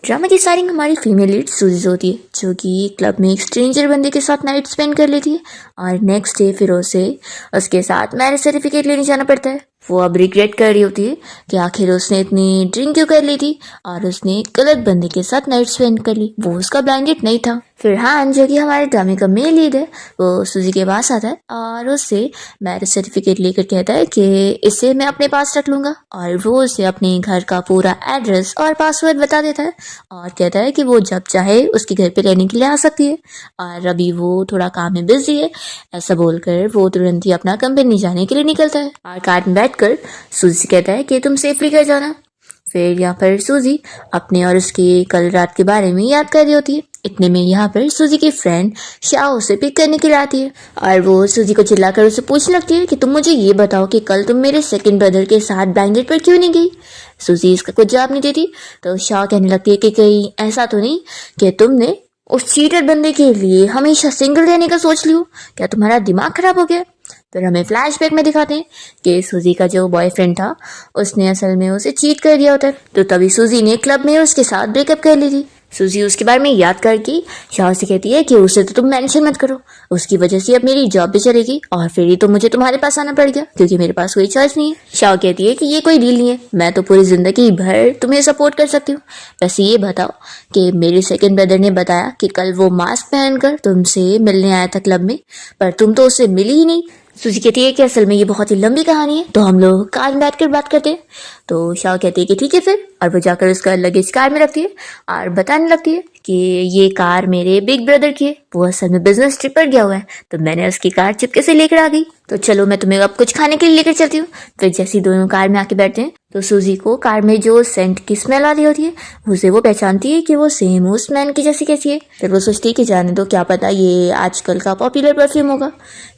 Drama की starring हमारी female lead सूजी होती है, जो कि क्लब में एक स्ट्रेंजर बंदे के साथ नाइट स्पेंड कर लेती है और नेक्स्ट डे फिर उसे उसके साथ मैरिज सर्टिफिकेट लेने जाना पड़ता है। वो अब रिग्रेट कर रही होती है कि आखिर उसने इतनी ड्रिंक क्यों कर ली थी और उसने गलत बंदे के साथ नाइट स्पेंड कर ली, वो उसका ब्लाइंड डेट नहीं था। फिर हान, जो कि हमारे ड्रामे का मेन लीड है, वो सूजी के पास आता है और उससे मैरिज सर्टिफिकेट लेकर कहता है कि इसे मैं अपने पास रख लूंगा और वो उसे अपने घर का पूरा एड्रेस और पासवर्ड बता देता है और कहता है कि वो जब चाहे उसके घर पे रहने के लिए आ सकती है और अभी वो थोड़ा काम में बिजी है। ऐसा बोलकर वो तुरंत ही अपना कंपनी जाने के लिए निकलता है और कार में बैठकर सूजी कहता है कि तुम सेफली घर जाना। फिर यहाँ पर सूजी अपने और उसके कल रात के बारे में याद कर रही होती है। इतने में यहाँ पर सूजी की फ्रेंड शाओ उसे पिक करने के लिए आती है और वो सूजी को चिल्लाकर उसे पूछने लगती है कि तुम मुझे ये बताओ कि कल तुम मेरे सेकंड ब्रदर के साथ ब्लैंकेट पर क्यों नहीं गई। सूजी इसका कुछ जवाब नहीं देती तो शाओ कहने लगती है कि कहीं ऐसा तो नहीं कि तुमने उस चीटर बंदे के लिए हमेशा सिंगल रहने का सोच लियो, क्या तुम्हारा दिमाग खराब हो गया। फिर हमें फ्लैशबैक में दिखाते हैं कि सूजी का जो बॉयफ्रेंड था उसने असल में उसे चीट कर दिया होता है, तो तभी सूजी ने क्लब में उसके साथ ब्रेकअप कर ली थी। सूजी उसके बारे में याद करके शाह से कहती है कि उसे तो तुम मेंशन मत करो, उसकी वजह से अब मेरी जॉब भी चलेगी और फिर ही तो मुझे तुम्हारे पास आना पड़ गया क्योंकि मेरे पास कोई चॉइस नहीं है। शाह कहती है कि ये कोई डील नहीं है, मैं तो पूरी जिंदगी भर तुम्हें सपोर्ट कर सकती हूँ। वैसे ये बताओ कि मेरे सेकंड ब्रदर ने बताया कि कल वो मास्क पहनकर तुमसे मिलने आया था क्लब में, पर तुम तो उससे मिली ही नहीं। सूजी कहती है कि असल में ये बहुत ही लंबी कहानी है, तो हम लोग कार में बैठकर बात करते हैं। तो शाह कहती है कि ठीक है फिर, और वो जाकर उसका लगेज कार में रखती है और बताने लगती है कि ये कार मेरे बिग ब्रदर की है, वो असल में बिजनेस ट्रिप पर गया हुआ है, तो मैंने उसकी कार चुपके से लेकर आ गई, तो चलो मैं तुम्हें अब कुछ खाने के लिए लेकर चलती हूँ। फिर जैसे दोनों कार में आके बैठते हैं तो सूजी को कार में जो सेंट की स्मेल आ रही होती है उसे वो पहचानती है कि वो सेम उस मैन की जैसी कैसी है। फिर वो सोचती है कि जाने दो, क्या पता ये आजकल का पॉपुलर परफ्यूम होगा।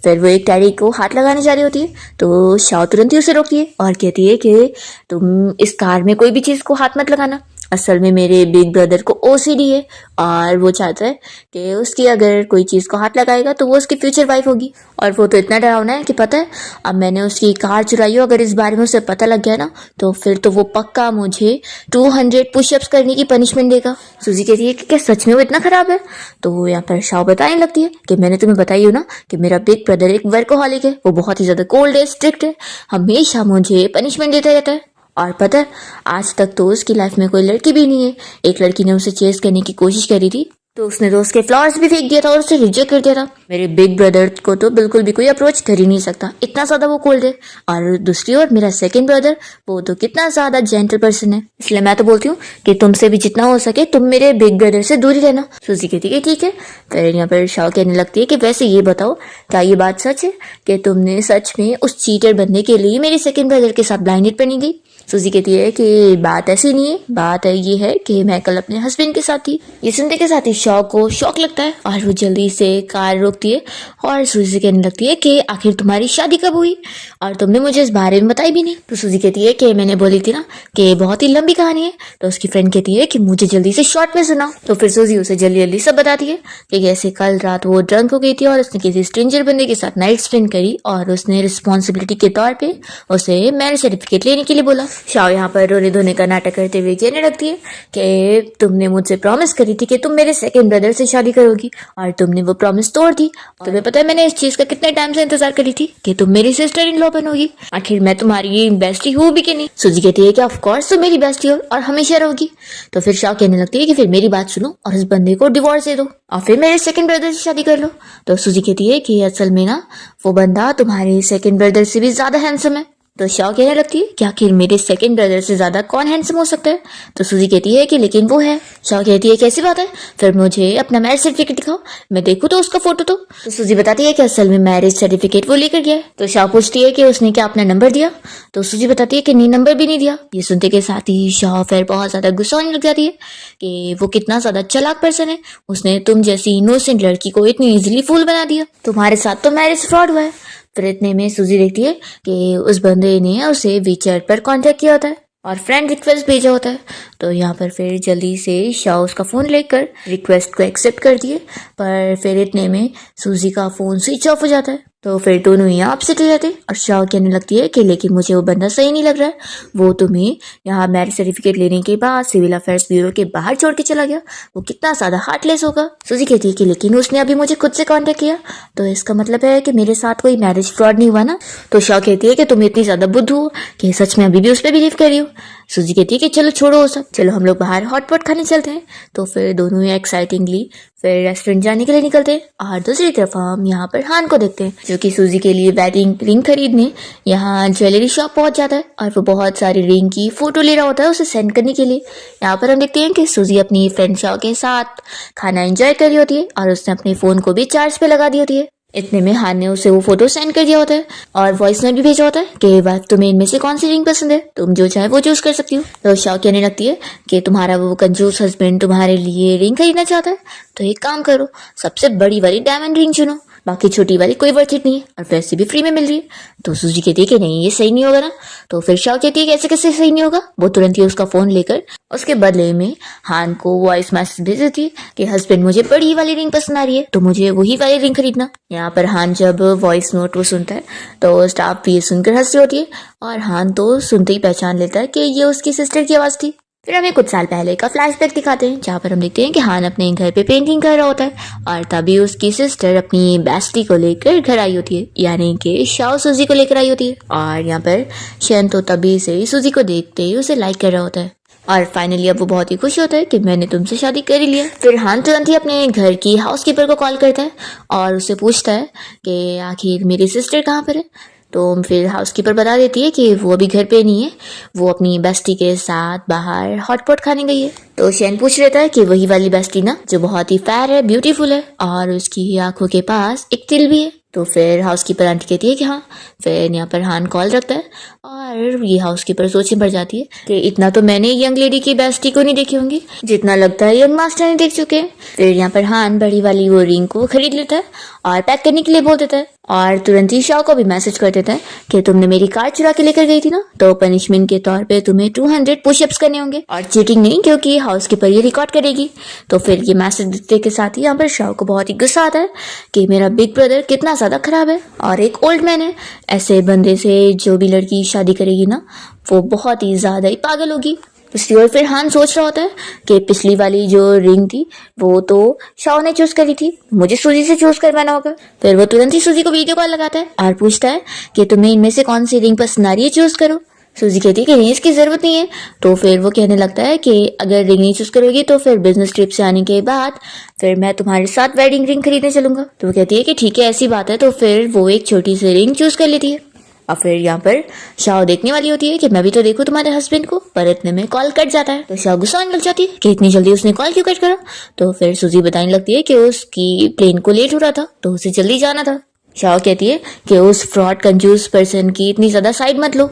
फिर वो एक टैडी को हाथ लगाने जा रही होती है तो शाह तुरंत ही उसे रोकती है और कहती है कि तुम इस कार में कोई भी चीज को हाथ मत लगाना, असल में मेरे बिग ब्रदर को ओसीडी है और वो चाहता है कि उसकी अगर कोई चीज को हाथ लगाएगा तो वो उसकी फ्यूचर वाइफ होगी, और वो तो इतना डरावना है कि पता है अब मैंने उसकी कार चुराई हो, अगर इस बारे में उसे पता लग गया ना तो फिर तो वो पक्का मुझे 200 पुशअप्स करने की पनिशमेंट देगा। सूजी कहती है कि क्या सच में वो इतना खराब है। तो यहाँ पर शाह बताने लगती है कि मैंने तुम्हें बताई हो ना कि मेरा बिग ब्रदर एक वर्कोहॉलिक है, वो बहुत ही ज्यादा कोल्ड है, स्ट्रिक्ट है, हमेशा मुझे पनिशमेंट देता रहता है, और पता है आज तक तो उसकी लाइफ में कोई लड़की भी नहीं है। एक लड़की ने उसे चेस करने की कोशिश करी थी तो उसने तो उसके फ्लावर्स भी फेंक दिया था और उसे रिजेक्ट कर दिया था। मेरे बिग ब्रदर को तो बिल्कुल भी कोई अप्रोच कर ही नहीं सकता, इतना ज्यादा वो कोल्ड है। और दूसरी ओर मेरा सेकंड ब्रदर, वो तो कितना ज्यादा जेंटल पर्सन है, इसलिए मैं तो बोलती हूँ कि तुमसे भी जितना हो सके तुम मेरे बिग ब्रदर से दूर ही रहना। सूजी कहती है ठीक है। फिर यहाँ पर शाह कहने लगती है कि वैसे ये बताओ क्या ये बात सच है कि तुमने सच में उस चीटर बनने के लिए मेरे सेकंड ब्रदर के साथ ब्लाइंड डेट पर नहीं गई। सूजी कहती है कि बात ऐसी नहीं है, बात है ये है कि मैं कल अपने हस्बैंड के साथ थी। ये सुनते के साथ ही शाह को शौक लगता है और वो जल्दी से कार रोकती है और सूजी से कहने लगती है कि आखिर तुम्हारी शादी कब हुई और तुमने मुझे इस बारे में बताई भी नहीं। तो सूजी कहती है कि मैंने बोली थी ना कि बहुत ही लंबी कहानी है। तो उसकी फ्रेंड कहती है कि मुझे जल्दी से शॉर्ट में सुनाओ। तो फिर सूजी उसे जल्दी जल्दी सब बताती है कि कैसे कल रात वो ड्रंक हो गई थी और उसने किसी स्ट्रेंजर बंदे के साथ नाइट स्पेंड करी और उसने रिस्पॉन्सिबिलिटी के तौर पे उसे मैरिज सर्टिफिकेट लेने के लिए बोला। शाह यहाँ पर रोने धोने का नाटक करते हुए कहने लगती है कि तुमने मुझसे प्रॉमिस करी थी कि तुम मेरे सेकंड ब्रदर से शादी करोगी और तुमने वो प्रॉमिस तोड़ दी। तुम्हें पता है मैंने इस चीज का कितने टाइम से इंतजार करी थी कि तुम मेरी सिस्टर इन लॉ बनोगी, आखिर मैं तुम्हारी बेस्टी हूँ भी कि नहीं। सूजी कहती है कि ऑफ कोर्स तुम मेरी बेस्टी हो और हमेशा रहोगी। तो फिर शाह कहने लगती है कि फिर मेरी बात सुनो और इस बंदे को डिवोर्स दे दो और फिर मेरे सेकंड ब्रदर से शादी कर लो। तो सूजी कहती है कि असल में ना वो बंदा तुम्हारे सेकंड ब्रदर से भी ज्यादा हैंडसम है। तो शाह कहने लगती है कि आखिर मेरे सेकंड ब्रदर से ज्यादा कौन हैंडसम हो सकता है। तो सूजी कहती है कि लेकिन वो है। शाह कहती है कैसी बात है, फिर मुझे अपना मैरिज सर्टिफिकेट दिखाओ, मैं देखूँ तो उसका फोटो। तो सूजी बताती है कि असल में मैरिज सर्टिफिकेट वो लेकर गया है। तो शाह पूछती है कि उसने क्या अपना नंबर दिया। तो सूजी बताती है कि नहीं, नंबर भी नहीं दिया। ये सुनते के साथ ही शाह फिर बहुत ज्यादा गुस्सा होने लग जाती है कि वो कितना ज्यादा चालाक पर्सन है, उसने तुम जैसी इनोसेंट लड़की को इतनी इजिली फूल बना दिया, तुम्हारे साथ तो मैरिज फ्रॉड हुआ है। फिर इतने में सूजी देखती है कि उस बंदे ने उसे वीचैट पर कांटेक्ट किया होता है और फ्रेंड रिक्वेस्ट भेजा होता है। तो यहाँ पर फिर जल्दी से शाह उसका फोन लेकर रिक्वेस्ट को एक्सेप्ट कर दिए, पर फिर इतने में सूजी का फोन स्विच ऑफ हो जाता है। तो फिर दोनों ही अपसेट हो जाते और शाओ कहने लगती है कि लेकिन मुझे वो बंदा सही नहीं लग रहा है, वो तुम्हें यहाँ मैरिज सर्टिफिकेट लेने के बाद सिविल अफेयर्स ब्यूरो के बाहर छोड़ के चला गया, वो कितना ज्यादा हार्टलेस होगा। सूजी कहती है कि लेकिन उसने अभी मुझे खुद से कांटेक्ट किया, तो इसका मतलब है कि मेरे साथ कोई मैरिज फ्रॉड नहीं हुआ ना। तो शाओ कहती है कि तुम इतनी ज्यादा बुद्धू हो कि सच में अभी भी उस पर बिलीव कर रही हो। सूजी कहती है कि चलो छोड़ो वो सब, चलो हम लोग बाहर हॉटपॉट खाने चलते हैं। तो फिर दोनों ही एक्साइटिंगली फिर रेस्टोरेंट जाने के लिए निकलते हैं और दूसरी तरफ हम यहाँ पर हान को देखते हैं जो कि सूजी के लिए वेडिंग रिंग खरीदने यहाँ ज्वेलरी शॉप पहुंच जाता है और वो बहुत सारी रिंग की फोटो ले रहा होता है उसे सेंड करने के लिए। यहाँ पर हम देखते हैं कि सूजी अपनी फ्रेंड शाओ के साथ खाना एंजॉय कर रही होती है और उसने अपने फोन को भी चार्ज पे लगा दी होती है। इतने में हान ने उसे वो फोटो सेंड कर दिया होता है और वॉइस नोट भी भेजा होता है कि वाइफ तुम्हें इनमें से कौन सी रिंग पसंद है, तुम जो चाहे वो चूज कर सकती हो। तो शाओ कहने लगती है कि तुम्हारा वो कंजूस हस्बैंड तुम्हारे लिए रिंग खरीदना चाहता है, तो एक काम करो, सबसे बड़ी वाली डायमंड रिंग चुनो, बाकी छोटी वाली कोई वर्थ इट नहीं है और वैसे भी फ्री में मिल रही है। तो सूजी कहती है कि नहीं ये सही नहीं होगा ना। तो फिर शाओ कहती है कि ऐसे कैसे सही नहीं होगा। वो तुरंत ही उसका फोन लेकर उसके बदले में हान को वॉइस मैसेज भेज देती है कि हस्बैंड मुझे बड़ी वाली रिंग पसंद आ रही है, तो मुझे वही वाली रिंग खरीदना। यहाँ पर हान जब वॉइस नोट वो सुनता है तो स्टाफ भी ये सुनकर हंस रही होती है और हान तो सुनते ही पहचान लेता है कि ये उसकी सिस्टर की आवाज थी। फिर हमें कुछ साल पहले का फ्लैशबैक दिखाते हैं जहाँ पर हम देखते हैं कि हान अपने घर पे पेंटिंग कर रहा होता है और तभी उसकी सिस्टर अपनी बेस्टी को लेकर घर आई होती है, यानी कि शाओ सूजी को लेकर आई होती है। और यहाँ पर शेन तो तभी से ही सूजी को देखते ही उसे लाइक कर रहा होता है और फाइनली अब वो बहुत ही खुश होता है कि मैंने तुमसे शादी कर ही लिया। फिर हान तुरंत ही अपने घर की हाउसकीपर को कॉल करता है और उससे पूछता है कि आखिर मेरी सिस्टर कहाँ पर है। तो फिर हाउसकीपर बता देती है कि वो अभी घर पे नहीं है, वो अपनी बेस्टी के साथ बाहर हॉटपॉट खाने गई है। तो शेन पूछ लेता है कि वही वाली बेस्टी ना जो बहुत ही फेयर है, ब्यूटीफुल है और उसकी आंखों के पास एक तिल भी है। तो फिर हाउसकीपर आंटी कहती है कि हाँ। फिर यहाँ पर हान कॉल रखता है और ये हाउसकीपर सोच में पड़ जाती है कि इतना तो मैंने यंग लेडी की बेस्टी को नहीं देखी होंगी जितना लगता है यंग मास्टर ने देख चुके हैं। फिर यहाँ पर हान बड़ी वाली वो रिंग को खरीद लेता है और पैक करने के लिए बोल देता है और तुरंत ही शाओ को भी मैसेज कर देता है कि तुमने मेरी कार चुरा के लेकर गई थी ना, तो पनिशमेंट के तौर पे तुम्हें 200 पुशअप्स करने होंगे और चीटिंग नहीं क्योंकि हाउसकीपर ये रिकॉर्ड करेगी। तो फिर ये मैसेज देने के साथ ही यहाँ पर शाओ को बहुत ही गुस्सा आता है कि मेरा बिग ब्रदर कितना ज्यादा खराब है और एक ओल्ड मैन है, ऐसे बंदे से जो भी लड़की शादी करेगी ना वो बहुत ही ज्यादा ही पागल होगी। दूसरी ओर फिर हान सोच रहा होता है कि पिछली वाली जो रिंग थी वो तो शाओ ने चूज करी थी, मुझे सूजी से चूज करवाना होगा। फिर वो तुरंत ही सूजी को वीडियो कॉल लगाता है और पूछता है कि तुम्हें इनमें से कौन सी रिंग पसंद आ रही है, चूज करो। सूजी कहती है कि नहीं इसकी जरूरत नहीं है। तो फिर वो कहने लगता है कि अगर रिंग नहीं चूज करोगी तो फिर बिजनेस ट्रिप से आने के बाद फिर मैं तुम्हारे साथ वेडिंग रिंग खरीदने चलूंगा। तो वो कहती है कि ठीक है ऐसी बात है। तो फिर वो एक छोटी सी रिंग चूज कर लेती है और फिर यहाँ पर शाओ देखने वाली होती है कि मैं भी तो देखूं तुम्हारे हस्बैंड को, पर इतने में कॉल कट जाता है। तो शाओ गुस्सा आने लग जाती है कि इतनी जल्दी उसने कॉल क्यों कट करा। तो फिर सूजी बताने लगती है कि उसकी प्लेन को लेट हो रहा था तो उसे जल्दी जाना था। शाओ कहती है कि उस फ्रॉड कंजूस पर्सन की इतनी ज्यादा साइड मत लो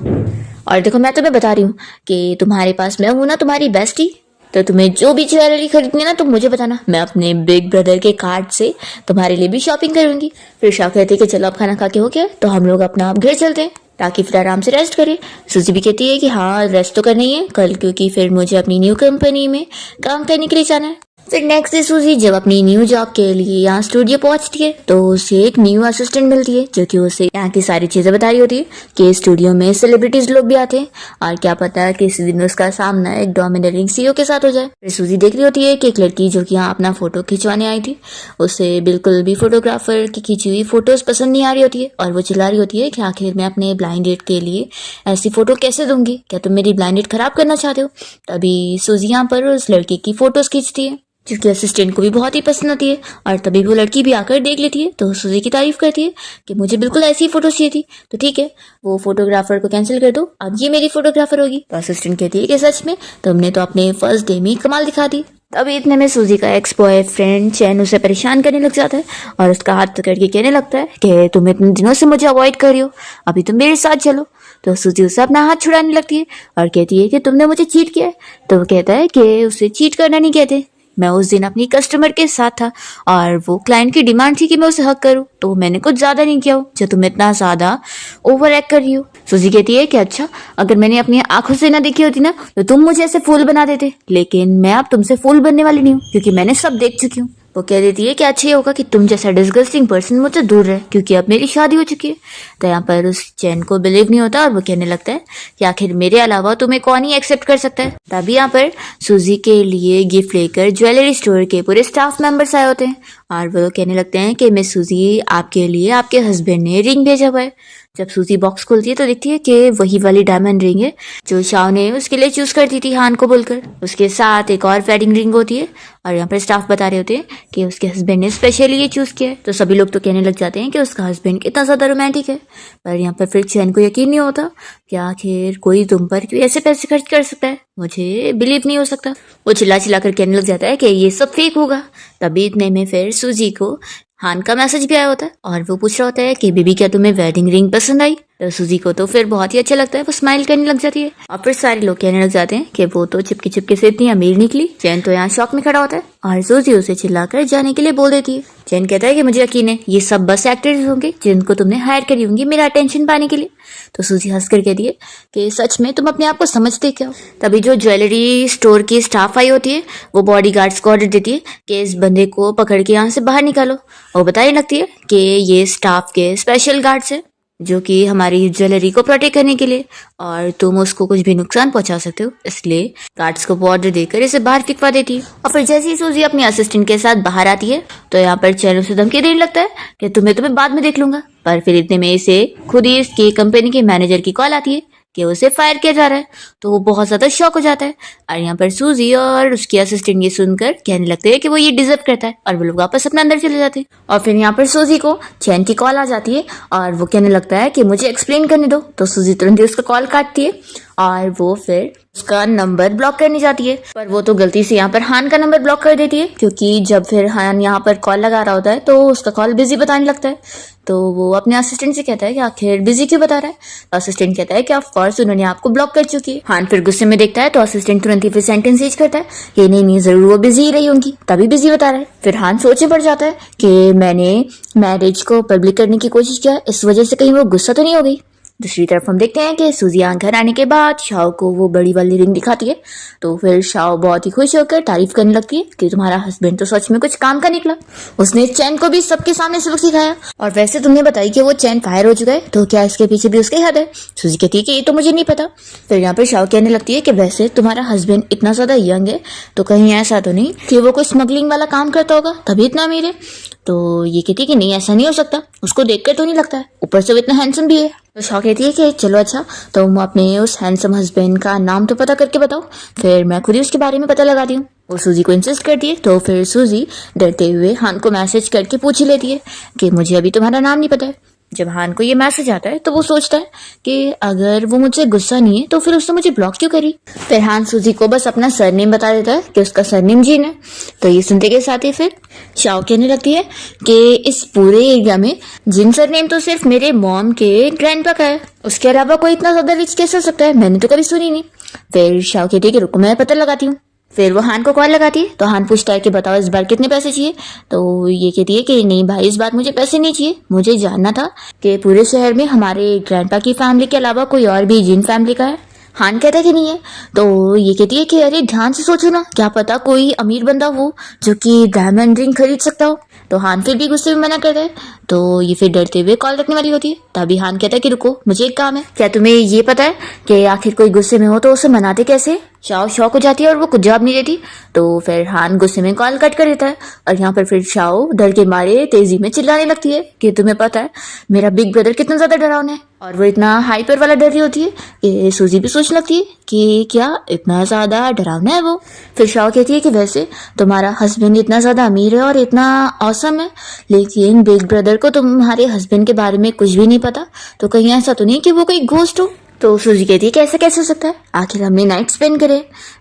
और देखो मैं तुम्हें बता रही हूँ कि तुम्हारे पास मैं हूं ना तुम्हारी बेस्टी, तो तुम्हें जो भी ज्वेलरी खरीदनी है ना तुम मुझे बताना, मैं अपने बिग ब्रदर के कार्ड से तुम्हारे लिए भी शॉपिंग करूंगी। फिर शाओ कहती है कि चलो अब खाना खा के हो गया तो हम लोग अपना आप घर चलते हैं ताकि फिर आराम से रेस्ट करें। सूजी भी कहती है कि हाँ रेस्ट तो करना ही है कल, क्योंकि फिर मुझे अपनी न्यू कंपनी में काम करने के लिए जाना है। फिर नेक्स्ट डे सूजी जब अपनी न्यू जॉब के लिए यहाँ स्टूडियो पहुंचती है तो उसे एक न्यू असिस्टेंट मिलती है जो कि उसे यहाँ की सारी चीजें बता रही होती है कि स्टूडियो में सेलिब्रिटीज लोग भी आते हैं और क्या पता किसी दिन उसका सामना एक डोमिनेटिंग सीईओ के साथ हो जाए। फिर सूजी देख रही होती है कि एक लड़की जो कि यहाँ अपना फोटो खिंचवाने आई थी उसे बिल्कुल भी फोटोग्राफर की खींची हुई फोटोज पसंद नहीं आ रही होती है और वो चिल्ला रही होती है कि आखिर मैं अपने ब्लाइंड डेट के लिए ऐसी फोटो कैसे दूंगी, क्या तुम मेरी ब्लाइंड डेट खराब करना चाहते हो। तभी सूजी यहाँ पर उस लड़के की फोटोज खींचती है जो कि असिस्टेंट को भी बहुत ही पसंद आती है और तभी वो लड़की भी आकर देख लेती है तो सूजी की तारीफ करती है कि मुझे बिल्कुल ऐसी फोटो चाहिए थी, तो ठीक है वो फोटोग्राफर को कैंसिल कर दो, अब ये मेरी फोटोग्राफर होगी। तो असिस्टेंट कहती है कि सच में तुमने तो अपने फर्स्ट डे में कमाल दिखा दी। तभी इतने में सूजी का एक्स बॉयफ्रेंड चैन उसे परेशान करने लग जाता है और उसका हाथ पकड़ के कहने लगता है कि तुम इतने दिनों से मुझे अवॉइड कर रही हो, अभी तुम मेरे साथ चलो। तो सूजी उससे अपना हाथ छुड़ाने लगती है और कहती है कि तुमने मुझे चीट किया है। तो वो कहता है कि उसे चीट करना नहीं कहते, मैं उस दिन अपनी कस्टमर के साथ था और वो क्लाइंट की डिमांड थी कि मैं उसे हक करूं, तो मैंने कुछ ज्यादा नहीं किया हो जो तुम इतना ज्यादा ओवर एक्ट कर रही हो। सूजी कहती है कि अच्छा अगर मैंने अपनी आंखों से ना देखी होती ना तो तुम मुझे ऐसे फूल बना देते, लेकिन मैं अब तुमसे फूल बनने वाली नहीं हूँ क्योंकि मैंने सब देख चुकी हूँ। वो कह देती है कि अच्छा ये होगा कि तुम जैसा डिस्गस्टिंग पर्सन मुझसे दूर रहे, क्योंकि अब मेरी शादी हो चुकी है। तो यहाँ पर उस चैन को बिलीव नहीं होता और वो कहने लगता है कि आखिर मेरे अलावा तुम्हें कौन ही एक्सेप्ट कर सकता है। तभी यहाँ पर सूजी के लिए गिफ्ट लेकर ज्वेलरी स्टोर के पूरे स्टाफ मेंबर्स आए होते हैं और वो कहने लगते हैं कि मिस सूजी, आपके लिए आपके हस्बैंड ने रिंग भेजा हुआ है। जब सूजी बॉक्स खोलती है तो देखती है कि वही वाली डायमंड रिंग है जो शाओ ने उसके लिए चूज कर दी थी हान को बोलकर। उसके साथ एक और वेडिंग रिंग होती है और यहाँ पर स्टाफ बता रहे होते हैं कि उसके हस्बैंड ने स्पेशली ये चूज किया है। तो सभी लोग तो कहने लग जाते हैं कि उसका हस्बैंड कितना ज्यादा रोमांटिक है। पर यहाँ पर फिर चैन को यकीन नहीं होता कि आखिर कोई तुम पर क्यों ऐसे पैसे खर्च कर सकता है, मुझे बिलीव नहीं हो सकता। वो चिल्ला चिल्ला कर कहने लग जाता है कि ये सब फेक होगा। तभी इतने में फिर सूजी को हान का मैसेज भी आया होता है और वो पूछ रहा होता है कि बेबी क्या तुम्हें वेडिंग रिंग पसंद आई। तो सूजी को तो फिर बहुत ही अच्छा लगता है, वो स्माइल करने लग जाती है और फिर सारे लोग कहने लग जाते हैं कि वो तो चिपके चिपके से इतनी अमीर निकली। चैन तो यहाँ शॉक में खड़ा होता है और सूजी उसे चिल्लाकर जाने के लिए बोल देती है। चैन कहता है कि मुझे यकीन है ये सब बस एक्टर्स होंगे जिनको तुमने हायर करी होंगी मेरा अटेंशन पाने के लिए। तो सूजी हंस कर कहती है कि सच में तुम अपने आप को समझते क्या हो। तभी जो ज्वेलरी स्टोर की स्टाफ आई होती है वो बॉडीगार्ड्स को ऑर्डर देती है कि इस बंदे को पकड़ के यहाँ से बाहर निकालो। वो बताने लगती है कि ये स्टाफ के स्पेशल गार्ड्स है जो कि हमारी ज्वेलरी को प्रोटेक्ट करने के लिए, और तुम उसको कुछ भी नुकसान पहुंचा सकते हो, इसलिए गार्ड्स को ऑर्डर देकर इसे बाहर फिकवा देती है। और फिर जैसे ही सूजी अपनी असिस्टेंट के साथ बाहर आती है तो यहाँ पर चैन उसे धमकी देने लगता है कि तुम्हें बाद में देख लूंगा। पर फिर इतने में इसे खुद ही इसकी कंपनी के मैनेजर की कॉल आती है कि उसे फायर किया जा रहा है। तो वो बहुत ज्यादा शॉक हो जाता है और यहाँ पर सूजी और उसकी असिस्टेंट ये सुनकर कहने लगते हैं कि वो ये डिजर्व करता है और वो लोग वापस अपने अंदर चले जाते हैं। और फिर यहाँ पर सूजी को चैन की कॉल आ जाती है और वो कहने लगता है कि मुझे एक्सप्लेन करने दो। तो सूजी तुरंत ही उसका कॉल काटती है और वो फिर उसका नंबर ब्लॉक करने जाती है। पर वो तो गलती से यहाँ पर हान का नंबर ब्लॉक कर देती है, क्योंकि जब फिर हान यहाँ पर कॉल लगा रहा होता है तो उसका कॉल बिजी बताने लगता है। तो वो अपने असिस्टेंट से कहता है कि आखिर बिजी क्यों बता रहा है। तो असिस्टेंट कहता है कि ऑफ कोर्स उन्होंने आपको ब्लॉक कर चुकी है। हान फिर गुस्से में देखता है तो असिस्टेंट तुरंत ही फिर सेंटेंस चेंज करता है कि नहीं जरूर वो बिजी ही रही होंगी तभी बिजी बता रहा है। फिर हान सोचने पड़ जाता है कि मैंने मैरिज को पब्लिक करने की कोशिश किया, इस वजह से कहीं वो गुस्सा तो नहीं हो गई। दूसरी तरफ हम देखते हैं कि सूजी घर आने के बाद शाओ को वो बड़ी वाली रिंग दिखाती है। तो फिर शाओ बहुत ही खुश होकर तारीफ करने लगती है कि तुम्हारा हस्बैंड तो सच में कुछ काम का निकला, उसने चैन को भी सबके सामने सबक सिखाया। और वैसे तुमने बताई कि वो चैन फायर हो चुका है, तो क्या इसके पीछे भी उसकी हद है। सूजी कहती है कि ये तो मुझे नहीं पता। फिर यहाँ पर शाओ कहने लगती है कि वैसे तुम्हारा हस्बैंड इतना ज्यादा यंग है तो कहीं ऐसा तो नहीं कि वो कोई स्मगलिंग वाला काम करता होगा तभी इतना अमीर है। तो ये कहती है कि नहीं ऐसा नहीं हो सकता, उसको देखकर तो नहीं लगता है, ऊपर से वो इतना हैंडसम भी है। तो शाह कहती है कि चलो अच्छा तो तुम अपने उस हैंडसम हस्बैंड का नाम तो पता करके बताओ, फिर मैं खुद ही उसके बारे में पता लगाती हूँ। वो सूजी को इंसिस्ट करती है तो फिर सूजी डरते हुए हान को मैसेज करके पूछ ही लेती है कि मुझे अभी तुम्हारा नाम नहीं पता है। जब हान को ये मैसेज आता है तो वो सोचता है कि अगर वो मुझसे गुस्सा नहीं है तो फिर उसने मुझे ब्लॉक क्यों करी। फिर हान सूजी को बस अपना सरनेम बता देता है कि उसका सरनेम जीन है। तो ये सुनते के साथ ही फिर शाओ कहने लगती है कि इस पूरे एरिया में जिन सरनेम तो सिर्फ मेरे मॉम के ग्रैंडपा का है, उसके अलावा कोई इतना ज्यादा रिच कैसे हो सकता है, मैंने तो कभी सुनी नहीं। फिर शाओ कहती है कि रुको मैं पता लगाती हूँ। फिर वो हान को कॉल लगाती है तो हान पूछता है कि बताओ इस बार कितने पैसे चाहिए। तो ये कहती है कि नहीं भाई इस बार मुझे पैसे नहीं चाहिए, मुझे जानना था कि पूरे शहर में हमारे ग्रैंडपा की फैमिली के अलावा कोई और भी जिन फैमिली का है। हान कहता है कि नहीं है। तो ये कहती है कि अरे ध्यान से सोचो ना, क्या पता कोई अमीर बंदा हो जो कि डायमंड रिंग खरीद सकता हो। तो हान फिर भी गुस्से में मना करता है। तो ये फिर डरते हुए कॉल रखने वाली होती है। तभी हान कहता है कि रुको मुझे एक काम है, क्या तुम्हें ये पता है कि आखिर कोई गुस्से में हो तो उसे मनाते कैसे। शाओ शॉक हो जाती है और वो कुछ जवाब नहीं देती। तो फिर हान गुस्से में कॉल कट कर देता है और यहाँ पर फिर शाओ डर के मारे तेजी में चिल्लाने लगती है कि तुम्हें पता है मेरा बिग ब्रदर कितना ज्यादा डरावना है। और वो इतना हाइपर वाला डर रही होती है कि सूजी भी सोचने लगती है कि क्या इतना ज्यादा डरावना है वो। फिर शाओ कहती है कि वैसे तुम्हारा हस्बैंड इतना ज्यादा अमीर है और इतना ऑसम है, लेकिन बिग ब्रदर को तुम्हारे हस्बैंड के बारे में कुछ भी नहीं पता, तो कहीं ऐसा तो नहीं कि वो कोई घोस्ट हो। तो सूजी कहती है कैसे कैसे हो सकता है, आखिर हमने नाइट स्पेंड करे।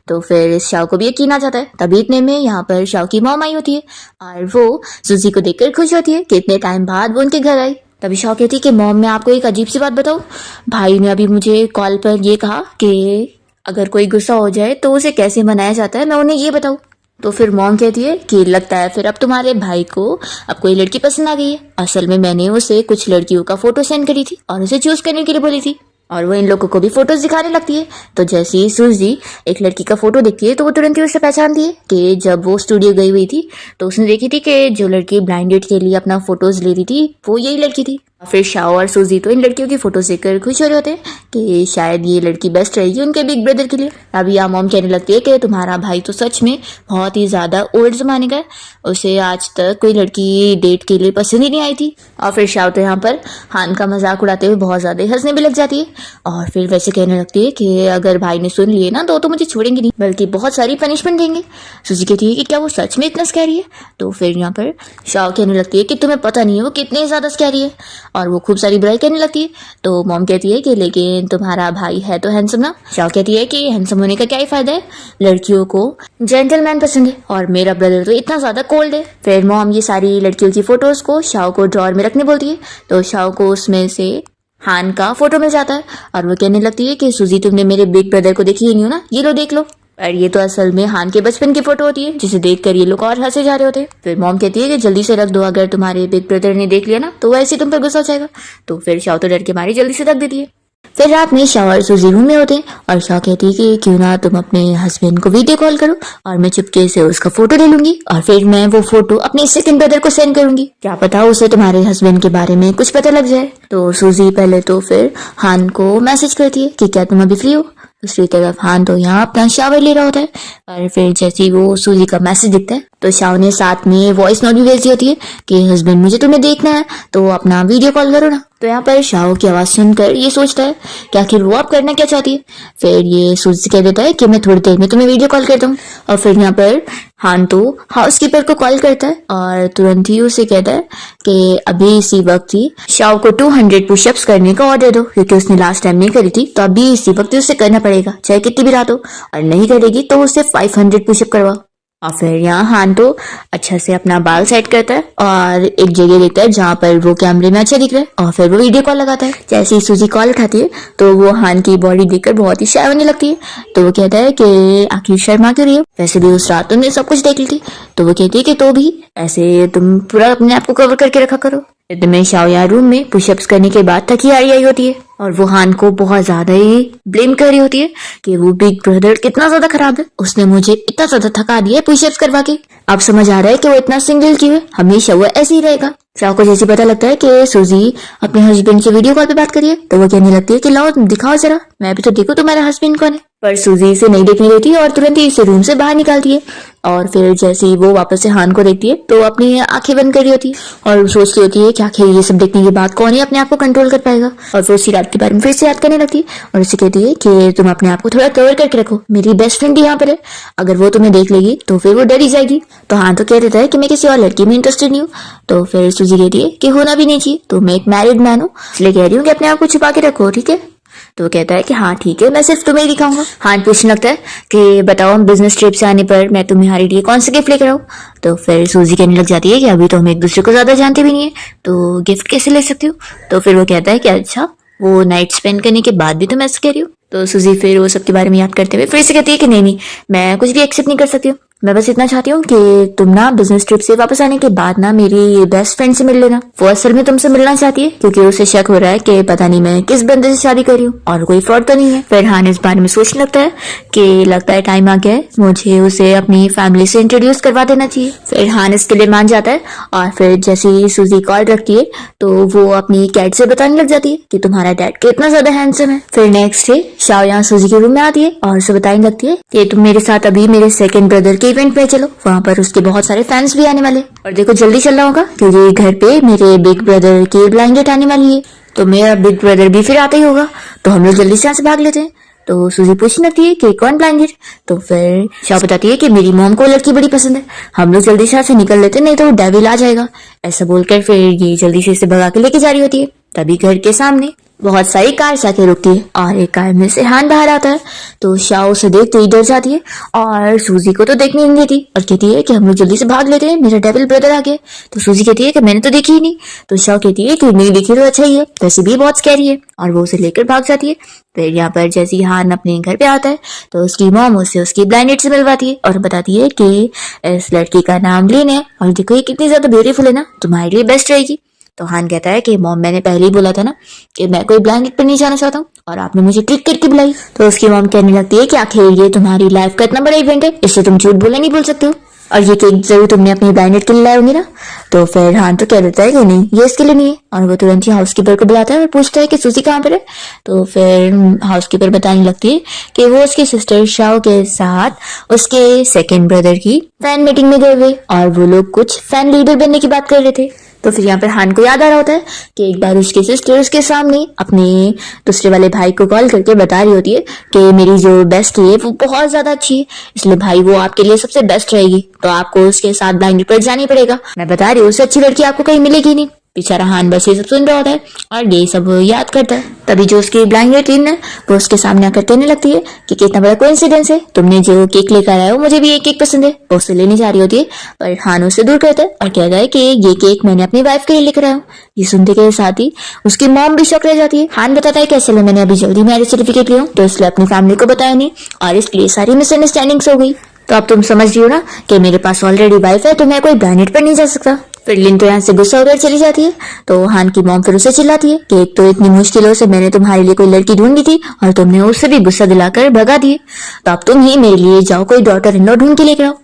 तो फिर इस शाओ को भी यकीन आ जाता है। तभी इतने में यहाँ पर शाओ की मॉम आई होती है और वो सूजी को देखकर खुश होती है कि इतने टाइम बाद वो उनके घर आई। तभी शाओ कहती है कि मॉम मैं आपको एक अजीब सी बात बताऊं, भाई ने अभी मुझे कॉल पर ये कहा कि अगर कोई गुस्सा हो जाए तो उसे कैसे मनाया जाता है, मैं उन्हें ये बताऊं। तो फिर मॉम कहती है कि लगता है फिर अब तुम्हारे भाई को अब कोई लड़की पसंद आ गई है। असल में मैंने उसे कुछ लड़कियों का फोटो सेंड करी थी और उसे चूज करने के लिए बोली थी। और वो इन लोगों को भी फोटोज दिखाने लगती है। तो जैसे ही सूजी एक लड़की का फोटो देखती है तो वो तुरंत ही उसे पहचानती है कि जब वो स्टूडियो गई हुई थी तो उसने देखी थी कि जो लड़की ब्लाइंड डेट के लिए अपना फोटोज ले रही थी वो यही लड़की थी। फिर शाओ और सूजी तो इन लड़कियों की फोटोज देखकर खुश हो रहे होते हैं कि शायद ये लड़की बेस्ट रहेगी उनके बिग ब्रदर के लिए। अभी यहाँ मॉम कहने लगती है कि तुम्हारा भाई तो सच में बहुत ही ज्यादा ओल्ड जमाने का है, उसे आज तक कोई लड़की डेट के लिए पसंद ही नहीं आई थी। और फिर शाओ तो यहाँ पर हान का मजाक उड़ाते हुए बहुत ज्यादा हंसने भी लग जाती है और फिर वैसे कहने लगती है कि अगर भाई ने सुन लिए ना तो मुझे छोड़ेंगे नहीं बल्कि बहुत सारी पनिशमेंट देंगे। सूजी कहती है कि क्या वो सच में इतना स्कैरी है। तो फिर यहाँ पर शाओ कहने लगती है कि तुम्हें पता नहीं है वो कितने ज्यादा स्कैरी है और वो खूब सारी बुराई करने लगती है। तो मॉम कहती है कि लेकिन तुम्हारा भाई है तो हैंडसम ना। शाओ कहती है कि हैंडसम होने का क्या ही फायदा है, लड़कियों को जेंटलमैन पसंद है और मेरा ब्रदर तो इतना ज्यादा कोल्ड है। फिर मॉम ये सारी लड़कियों की फोटोज को शाओ को ड्रॉर में रखने बोलती है। तो शाओ को उसमें से हान का फोटो मिल जाता है और वो कहने लगती है कि सूजी तुमने मेरे बिग ब्रदर को देखी ही नहीं हो ना, ये लो देख लो। और ये तो असल में हान के बचपन की फोटो होती है जिसे देखकर ये लोग और हंसे जा रहे होते हैं। फिर मॉम कहती है कि जल्दी से रख दो, अगर तुम्हारे बिग ब्रदर ने देख लिया ना तो वैसे ही तुम पर गुस्सा हो जाएगा। तो फिर शाओ तो डर के मारी जल्दी से रख देती है। फिर रात में शाओ और सूजी रूम में होते हैं और शाओ कहती है कि क्यों ना तुम अपने हस्बैंड को वीडियो कॉल करो और मैं चुपके से उसका फोटो ले लूंगी और फिर मैं वो फोटो अपने सेकंड ब्रदर को सेंड करूंगी, क्या पता उसे तुम्हारे हस्बैंड के बारे में कुछ पता लग जाए। तो सूजी पहले तो फिर हान को मैसेज करती है कि क्या तुम अभी फ्री हो। दूसरी तरफ हान तो यहाँ अपना शावर ले रहा होता है और फिर जैसे ही वो सूजी का मैसेज दिखता है तो शाओ ने साथ में वॉइस नोट भी भेज दी होती है कि हस्बैंड मुझे तुम्हें देखना है तो अपना वीडियो कॉल करो ना। तो यहाँ पर शाओ की आवाज सुनकर ये सोचता है कि आखिर वो आप करना क्या चाहती है। फिर ये सूजी से कह देता है कि मैं थोड़ी देर में तुम्हें वीडियो कॉल करता हूँ। और फिर यहाँ पर हान तो हाउसकीपर को कॉल करता है और तुरंत ही उसे कहता है कि अभी इसी वक्त ही शाओ को 200 पुशअप्स करने का ऑर्डर दो क्योंकि उसने लास्ट टाइम नहीं करी थी तो अभी इसी वक्त उसे करना पड़ेगा चाहे कितनी भी रात हो, और नहीं करेगी तो उसे 500 पुशअप करवा। और फिर यहाँ हान तो अच्छा से अपना बाल सेट करता है और एक जगह देखता है जहाँ पर वो कैमरे में अच्छा दिख रहा है और फिर वो वीडियो कॉल लगाता है। जैसे ही सूजी कॉल उठाती है तो वो हान की बॉडी देखकर बहुत ही शाय होने लगती है। तो वो कहता है कि आखिर शर्मा क्यों रही हो, वैसे भी उस रात तुमने सब कुछ देख ली थी। तो वो कहती है कि तो भी ऐसे तुम पूरा अपने आप को कवर करके रखा करो। में शाओ यहाँ रूम में पुशअप्स करने के बाद थकी हारी आई होती है और वो हान को बहुत ज्यादा ही ब्लेम कर रही होती है कि वो बिग ब्रदर कितना ज्यादा खराब है, उसने मुझे इतना ज्यादा थका दिया है पुशअप्स करवा के। अब समझ आ रहा है कि वो इतना सिंगल क्यों है, हमेशा वो ऐसे ही रहेगा। शाओ को जैसे पता लगता है कि सूजी अपने हस्बैंड से वीडियो कॉल पे बात करिए तो वो कहने लगती है कि लाओ दिखाओ जरा, मैं भी तो देखूं तुम्हारा हस्बैंड कौन है। पर सूजी इसे नहीं देखने देती है और तुरंत ही इसे रूम से बाहर निकालती है। और फिर जैसे ही वो वापस से हान को देखती है तो अपनी आंखें बंद कर रही होती है और सोचती होती है कि आखिर ये सब देखने के बाद कौन ही अपने आप को कंट्रोल कर पाएगा। और फिर उसी रात के बारे में फिर से याद करने लगती है और उसे कहती है कि तुम अपने आप को थोड़ा कवर करके रखो, मेरी बेस्ट फ्रेंड भी यहाँ पर है, अगर वो तुम्हें देख लेगी तो फिर वो डर ही जाएगी। तो हान तो कह देता है कि मैं किसी और लड़की में इंटरेस्टेड नहीं हूँ। तो फिर सूजी कहती है कि होना भी नहीं चाहिए, तो मैं एक मैरिड मैन हूँ इसलिए कह रही हूँ कि अपने आप को छुपा के रखो, ठीक है। तो कहता है कि हाँ ठीक है, मैं सिर्फ तुम्हें ही दिखाऊंगा। हान पूछने लगता है कि बताओ बिजनेस ट्रिप से आने पर मैं तुम्हारे लिए कौन सा गिफ्ट लेकर आऊँ। तो फिर सूजी कहने लग जाती है कि अभी तो हम एक दूसरे को ज्यादा जानते भी नहीं है तो गिफ्ट कैसे ले सकती हूँ। तो फिर वो कहता है कि अच्छा वो नाइट स्पेंड करने के बाद भी तुम ऐसा कह रही हो। तो सूजी फिर वो सबके बारे में याद करते हुए फिर से कहती है कि नहीं मैं कुछ भी एक्सेप्ट नहीं कर सकती हूँ, मैं बस इतना चाहती हूँ कि तुम ना बिजनेस ट्रिप से वापस आने के बाद ना मेरी बेस्ट फ्रेंड से मिल लेना। वो असल में तुमसे मिलना चाहती है क्योंकि उसे शक हो रहा है कि पता नहीं मैं किस बंदे से शादी कर रही हूँ और कोई फ्रॉड तो नहीं है। फिर हान इस बारे में सोचने लगता है कि लगता है टाइम आ गया है, मुझे उसे अपनी फैमिली से इंट्रोड्यूस करवा देना चाहिए। फिर हान इसके लिए मान जाता है और फिर जैसे ही सूजी कॉल रखती है तो वो अपनी कैट से बताने लग जाती है कि तुम्हारा डैड कितना ज्यादा हैंडसम है। फिर नेक्स्ट डे शाओ यहाँ सूजी के रूम में आती है और उसे बताने लगती है कि तुम मेरे साथ अभी मेरे सेकंड ब्रदर के इवेंट में चलो, वहाँ पर उसके बहुत सारे फैंस भी आने वाले और देखो जल्दी चलना होगा क्योंकि घर पे मेरे बिग ब्रदर की ब्लाइंड डेट आने वाली है। तो मेरा बिग ब्रदर भी फिर आता ही होगा तो हम लोग जल्दी से यहाँ से भाग लेते हैं। तो सूजी पूछने लगती है कि कौन ब्लाइंड डेट। तो फिर शाओ बताती है कि मेरी मॉम को लड़की बड़ी पसंद है, हम लोग जल्दी से यहाँ से निकल लेते नहीं तो डेविल आ जाएगा। ऐसा बोलकर फिर ये जल्दी से इसे भगा के लेके जा रही होती है। तभी घर के सामने बहुत सारी कार आके रुकती है और एक कार में से हान बाहर आता है। तो शाओ उसे देखते ही डर जाती है और सूजी को तो देखने नहीं देती और कहती है कि हम लोग जल्दी से भाग लेते हैं, मेरा डेविल ब्रदर आ गया। तो सूजी कहती है कि मैंने तो देखी ही नहीं। तो शाओ कहती है कि नहीं देखी तो अच्छा ही है, वैसे भी बहुत स्कैरी है, और वो उसे लेकर भाग जाती है। फिर यहाँ पर जैसे ही हान अपने घर पे आता है तो उसकी मॉम उससे उसकी ब्लाइंड डेट से मिलवाती है और बताती है कि इस लड़की का नाम लीन है और देखो ये कितनी ज्यादा ब्यूटीफुल है ना, तुम्हारे लिए बेस्ट रहेगी। तो हान कहता है कि मॉम मैंने पहले ही बोला था ना कि मैं कोई ब्लाइंड डेट पर नहीं जाना चाहता हूँ और आपने मुझे ट्रिक करके बुलाई। तो उसकी मॉम कहने लगती है कि आखिर ये तुम्हारी लाइफ का इतना बड़ा इवेंट है, इससे तुम झूठ बोला नहीं बोल सकते हो, और ये केक जरूर तुमने अपनी ब्लाइंड डेट के लिए लाए होंगे ना। तो फिर हान तो कह देता है कि नहीं ये इसके लिए नहीं है, और वो तुरंत ही हाउसकीपर को बुलाता है और पूछता है कि सूजी कहाँ पर है। तो फिर हाउसकीपर बताने लगती है कि वो उसकी सिस्टर शाओ के साथ उसके सेकंड ब्रदर की फैन मीटिंग में गए हुए और वो लोग कुछ फैन लीडर बनने की बात कर रहे थे। तो फिर यहाँ पर हान को याद आ रहा होता है कि एक बार उसकी सिस्टर उसके सामने अपने दूसरे वाले भाई को कॉल करके बता रही होती है कि मेरी जो बेस्ट है वो बहुत ज्यादा अच्छी है, इसलिए भाई वो आपके लिए सबसे बेस्ट रहेगी, तो आपको उसके साथ ब्लाइंड पर जाना ही पड़ेगा। मैं बता रही हूँ उससे अच्छी लड़की आपको कहीं मिलेगी नहीं। बेचारा हान बस ये सब सुन रहा होता है और ये सब याद करता है। तभी जो उसकी ब्लाइंड डेट है वो उसके सामने आकर कहने लगती है कि कितना बड़ा कोइंसिडेंस है, तुमने जो केक लेकर आया हो मुझे भी एक केक पसंद है। वो उससे लेने जा रही होती है पर हान उससे दूर करता है और कहता है कि ये केक मैंने अपनी वाइफ के लिए लेकर आया हूँ। ये सुनते के साथ ही उसकी मॉम भी शॉक रह जाती है। हान बताता है कि असल मैंने अभी जल्दी मैरिज सर्टिफिकेट लिया तो इसलिए अपनी फैमिली को बताया नहीं और इसलिए सारी मिसअंडरस्टैंडिंग्स हो गई। तो अब तुम समझ रही हो ना कि मेरे पास ऑलरेडी वाइफ है, तो मैं कोई ब्लाइंड डेट पर नहीं जा सकता। फिर लिन तो यहाँ से गुस्सा होकर चली जाती है। तो हान की मॉम फिर उसे चिल्लाती है कि एक तो इतनी मुश्किलों से मैंने तुम्हारे लिए कोई लड़की ढूंढी थी और तुमने उसे भी गुस्सा दिलाकर भगा दिए, तो अब तुम ही मेरे लिए जाओ कोई डॉटर इन लॉ ढूंढ के लेकर आओ।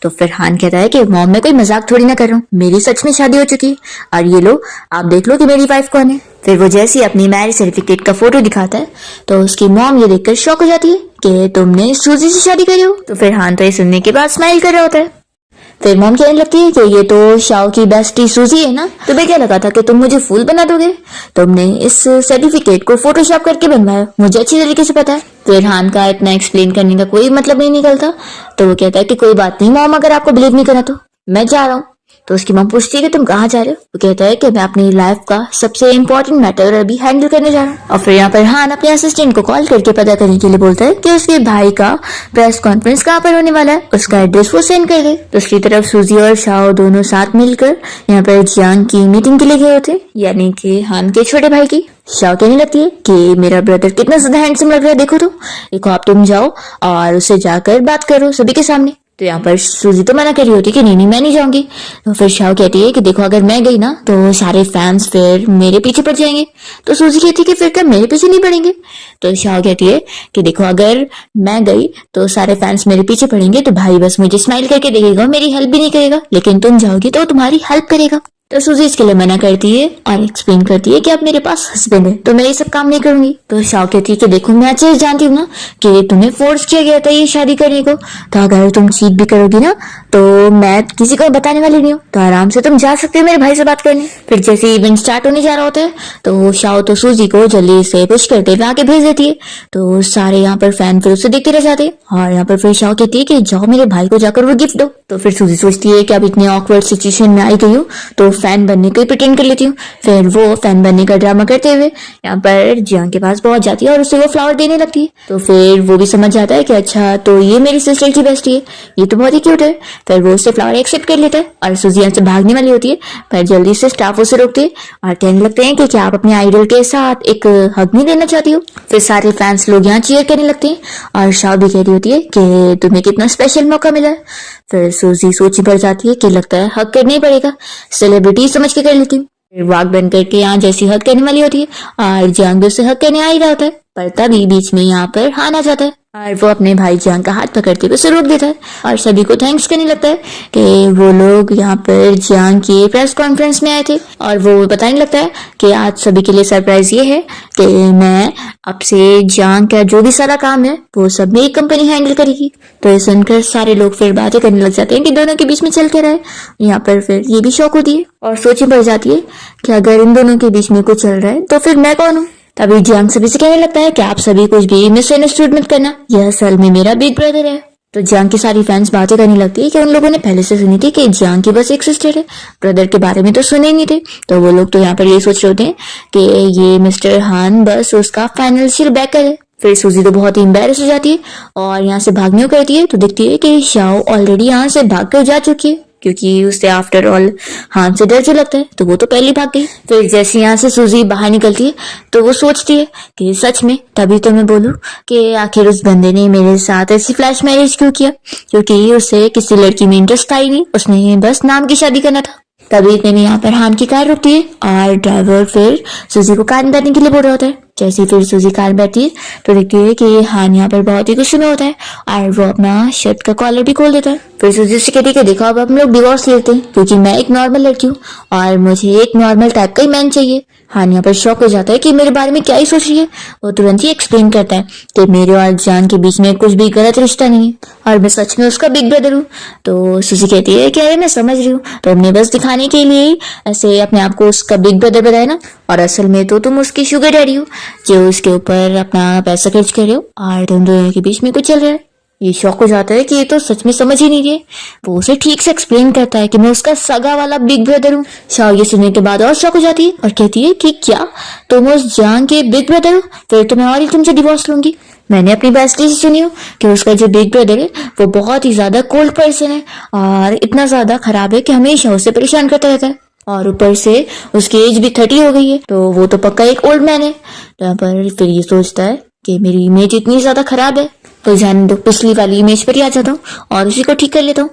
तो फिर हान कहता है कि मॉम मैं कोई मजाक थोड़ी ना कर रहा हूँ, मेरी सच में शादी हो चुकी है और ये लो आप देख लो कि मेरी वाइफ कौन है। फिर वो जैसे ही अपनी मैरिज सर्टिफिकेट का फोटो दिखाता है तो उसकी मॉम ये देखकर शॉक हो जाती है कि तुमने सूजी से शादी करी हो। तो फिर हान तो ये सुनने के बाद स्माइल कर रहा होता है। फिर मॉम कहने लगती है कि ये तो शाओ की बेस्टी सूजी है ना, तुम्हें क्या लगा था कि तुम मुझे फूल बना दोगे, तुमने इस सर्टिफिकेट को फोटोशॉप करके बनवाया, मुझे अच्छी तरीके से पता है। फिर हान का इतना एक्सप्लेन करने का कोई मतलब नहीं निकलता, तो वो कहता है कि कोई बात नहीं मॉम, अगर आपको बिलीव नहीं करना तो मैं जा रहा हूँ। तो उसकी मॉम पूछती है कि तुम कहाँ जा रहे हो। वो कहता है कि मैं अपनी लाइफ का सबसे इम्पोर्टेंट मैटर अभी हैंडल करने जा रहा हूँ। और फिर यहाँ पर हान अपने असिस्टेंट को कॉल करके पता करने के लिए बोलता है कि उसके भाई का प्रेस कॉन्फ्रेंस कहाँ पर होने वाला है, उसका एड्रेस वो सेंड कर दे। दूसरी तरफ सूजी और शाओ दोनों साथ मिलकर यहाँ पर जियांग की मीटिंग के लिए गए होते, यानी कि हान के छोटे भाई की। शाओ कहने लगती है कि मेरा ब्रदर कितना ज्यादा हैंडसम लग रहा है, देखो आप तुम जाओ और उससे जाकर बात करो सभी के सामने। तो यहाँ पर सूजी तो मना कर रही होती कि नहीं मैं नहीं जाऊंगी। तो फिर शाओ कहती है कि देखो अगर मैं गई ना तो सारे फैंस फिर मेरे पीछे पड़ जाएंगे। तो सूजी कहती है कि फिर क्या मेरे पीछे नहीं पड़ेंगे। तो शाओ कहती है कि देखो अगर मैं गई तो सारे फैंस मेरे पीछे पड़ेंगे तो भाई बस मुझे स्माइल करके देखेगा, मेरी हेल्प भी नहीं करेगा, लेकिन तुम जाओगी तो तुम्हारी हेल्प करेगा। तो सूजी इसके लिए मना करती है और एक्सप्लेन करती है कि अब मेरे पास हस्बैंड है तो मैं ये सब काम नहीं करूंगी। तो शाओ कहती है कि देखो मैं अच्छे से जानती हूँ ना कि तुम्हें फोर्स किया गया था ये शादी करने को, तो अगर तुम चीट भी करोगी ना तो मैं किसी को बताने वाली नहीं हूँ, तो आराम से तुम जा सकते हो मेरे भाई से बात करने। फिर जैसे इवेंट स्टार्ट होने जा रहा होता है तो शाओ तो सूजी को जल्दी से पुश करते हुए आगे भेज देती है। तो सारे यहाँ पर फैन फिर उसे देखते रह जाते हैं और यहाँ पर फिर शाओ कहती है कि जाओ मेरे भाई को जाकर वो गिफ्ट दो। तो फिर सूजी सोचती है कि अब इतनी ऑकवर्ड सिचुएशन में आई गई हूँ तो फैन बनने को ही प्रिटेंड कर लेती हूँ। फिर वो फैन बनने का ड्रामा करते हुए यहाँ पर जियांग के पास पहुंच जाती है और उसे वो फ्लावर देने लगती है। तो फिर वो भी समझ जाता है कि अच्छा तो ये मेरी सिस्टर की बेस्टी है, ये तो बहुत ही क्यूट है। फिर वो उससे फ्लावर एक्सेप्ट कर लेता है और सूजी यहाँ से भागने वाली होती है पर जल्दी से स्टाफ उसे रोकते हैं और कहने लगते हैं कि क्या आप अपने आइडल के साथ एक हग नहीं देना चाहती हो। फिर सारे फैंस लोग यहाँ चीयर करने लगते हैं और शाओ भी कह रही होती है कि तुम्हें कितना स्पेशल मौका मिला है। फिर सूजी सोची पड़ जाती है कि लगता है हक करना ही पड़ेगा, सेलिब्रिटी समझ के कर लेती हूँ। फिर वाक बंद करके यहाँ जैसी हक करने वाली होती है और जियांग भी उससे हक करने आ ही रहा होता है, पर तभी बीच में यहाँ पर हान आ जाता है और वो अपने भाई जियांग का हाथ पकड़ते हुए उसे रोक देता है और सभी को थैंक्स करने लगता है कि वो लोग यहाँ पर जियांग की प्रेस कॉन्फ्रेंस में आए थे। और वो बताने लगता है कि आज सभी के लिए सरप्राइज ये है कि मैं अब से जियांग का जो भी सारा काम है वो सब मेरी कंपनी हैंडल करेगी। तो ये सुनकर सारे लोग फिर बातें करने लग जाते हैं कि दोनों के बीच में चल के रहा है। यहाँ पर फिर ये भी शौक होती है और सोचने पड़ जाती है कि अगर इन दोनों के बीच में कुछ चल रहा है तो फिर मैं कौन हूँ। तभी जियांग सभी से कहने लगता है कि आप सभी कुछ भी मिसअंडरस्टूड मत करना, यह असल में मेरा बिग ब्रदर है। तो जियांग की सारी फैंस बातें करने लगती है कि उन लोगों ने पहले से सुनी थी कि जियांग की बस एक सिस्टर है, ब्रदर के बारे में तो सुने ही नहीं थे। तो वो लोग तो यहाँ पर ये सोच रहे होते हैं कि ये मिस्टर हान बस उसका फाइनेंशियल बैकर है। फिर सूजी तो बहुत ही एम्बेरस हो जाती है और यहाँ से भागने को करती है तो दिखती है कि शाओ ऑलरेडी यहाँ से भाग कर जा चुकी है, क्योंकि उसे आफ्टर ऑल हान से डर जो लगता है तो वो तो पहले भाग गई। फिर जैसे यहाँ से सूजी बाहर निकलती है तो वो सोचती है कि सच में तभी तो मैं बोलूं कि आखिर उस बंदे ने मेरे साथ ऐसी फ्लैश मैरिज क्यों किया, क्योंकि उसे किसी लड़की में इंटरेस्ट था ही नहीं, उसने बस नाम की शादी करना था। तभी इतने में यहाँ पर हान की कार रुकती है और ड्राइवर फिर सूजी को कार में बैठने के लिए बोल रहा होता है। जैसे ही फिर सूजी कार में बैठती है तो देखती है कि हान यहाँ पर बहुत ही गुस्से में होता है और वो अपना शर्ट का कॉलर भी खोल देता है। फिर सूजी से कहती है कि देखो अब हम लोग डिवोर्स लेते हैं क्योंकि मैं एक नॉर्मल लड़की हूँ और मुझे एक नॉर्मल टाइप का ही मैन चाहिए। हान यहाँ पर शॉक हो जाता है कि मेरे बारे में क्या ही सोच रही है। वो तुरंत ही एक्सप्लेन करता है कि मेरे और जान के बीच में कुछ भी गलत रिश्ता नहीं है और मैं सच में उसका बिग ब्रदर हूँ। तो सूजी कहती है कि अरे मैं समझ रही हूँ, तो हमने बस दिखाने के लिए ही ऐसे अपने आप को उसका बिग ब्रदर बताया ना, और असल में तो तुम उसकी शुगर डैडी हो जो उसके ऊपर अपना पैसा खर्च कर रहे हो और तुम दोनों के बीच में कुछ चल रहा है। ये शौक हो जाता है कि ये तो सच में समझ ही नहीं रही। वो उसे ठीक से एक्सप्लेन करता है कि मैं उसका सगा वाला बिग ब्रदर हूँ। शाह ये सुनने के बाद और शौक हो जाती है और कहती है कि क्या तुम उस जान के बिग ब्रदर हो, फिर तो मैं और ही तुमसे डिवोर्स लूंगी। मैंने अपनी बेस्टी से सुनी हो कि उसका जो बिग ब्रदर है वो बहुत ही ज्यादा कोल्ड पर्सन है और इतना ज्यादा खराब है कि हमेशा उसे परेशान करता रहता है और ऊपर से उसकी एज भी 30 हो गई है, तो वो तो पक्का एक ओल्ड मैन है। यहाँ पर फिर ये सोचता है कि मेरी इमेज इतनी ज्यादा खराब है तो जान दो, पिछली वाली इमेज पर ही आ जाता हूँ और उसी को ठीक कर लेता हूँ।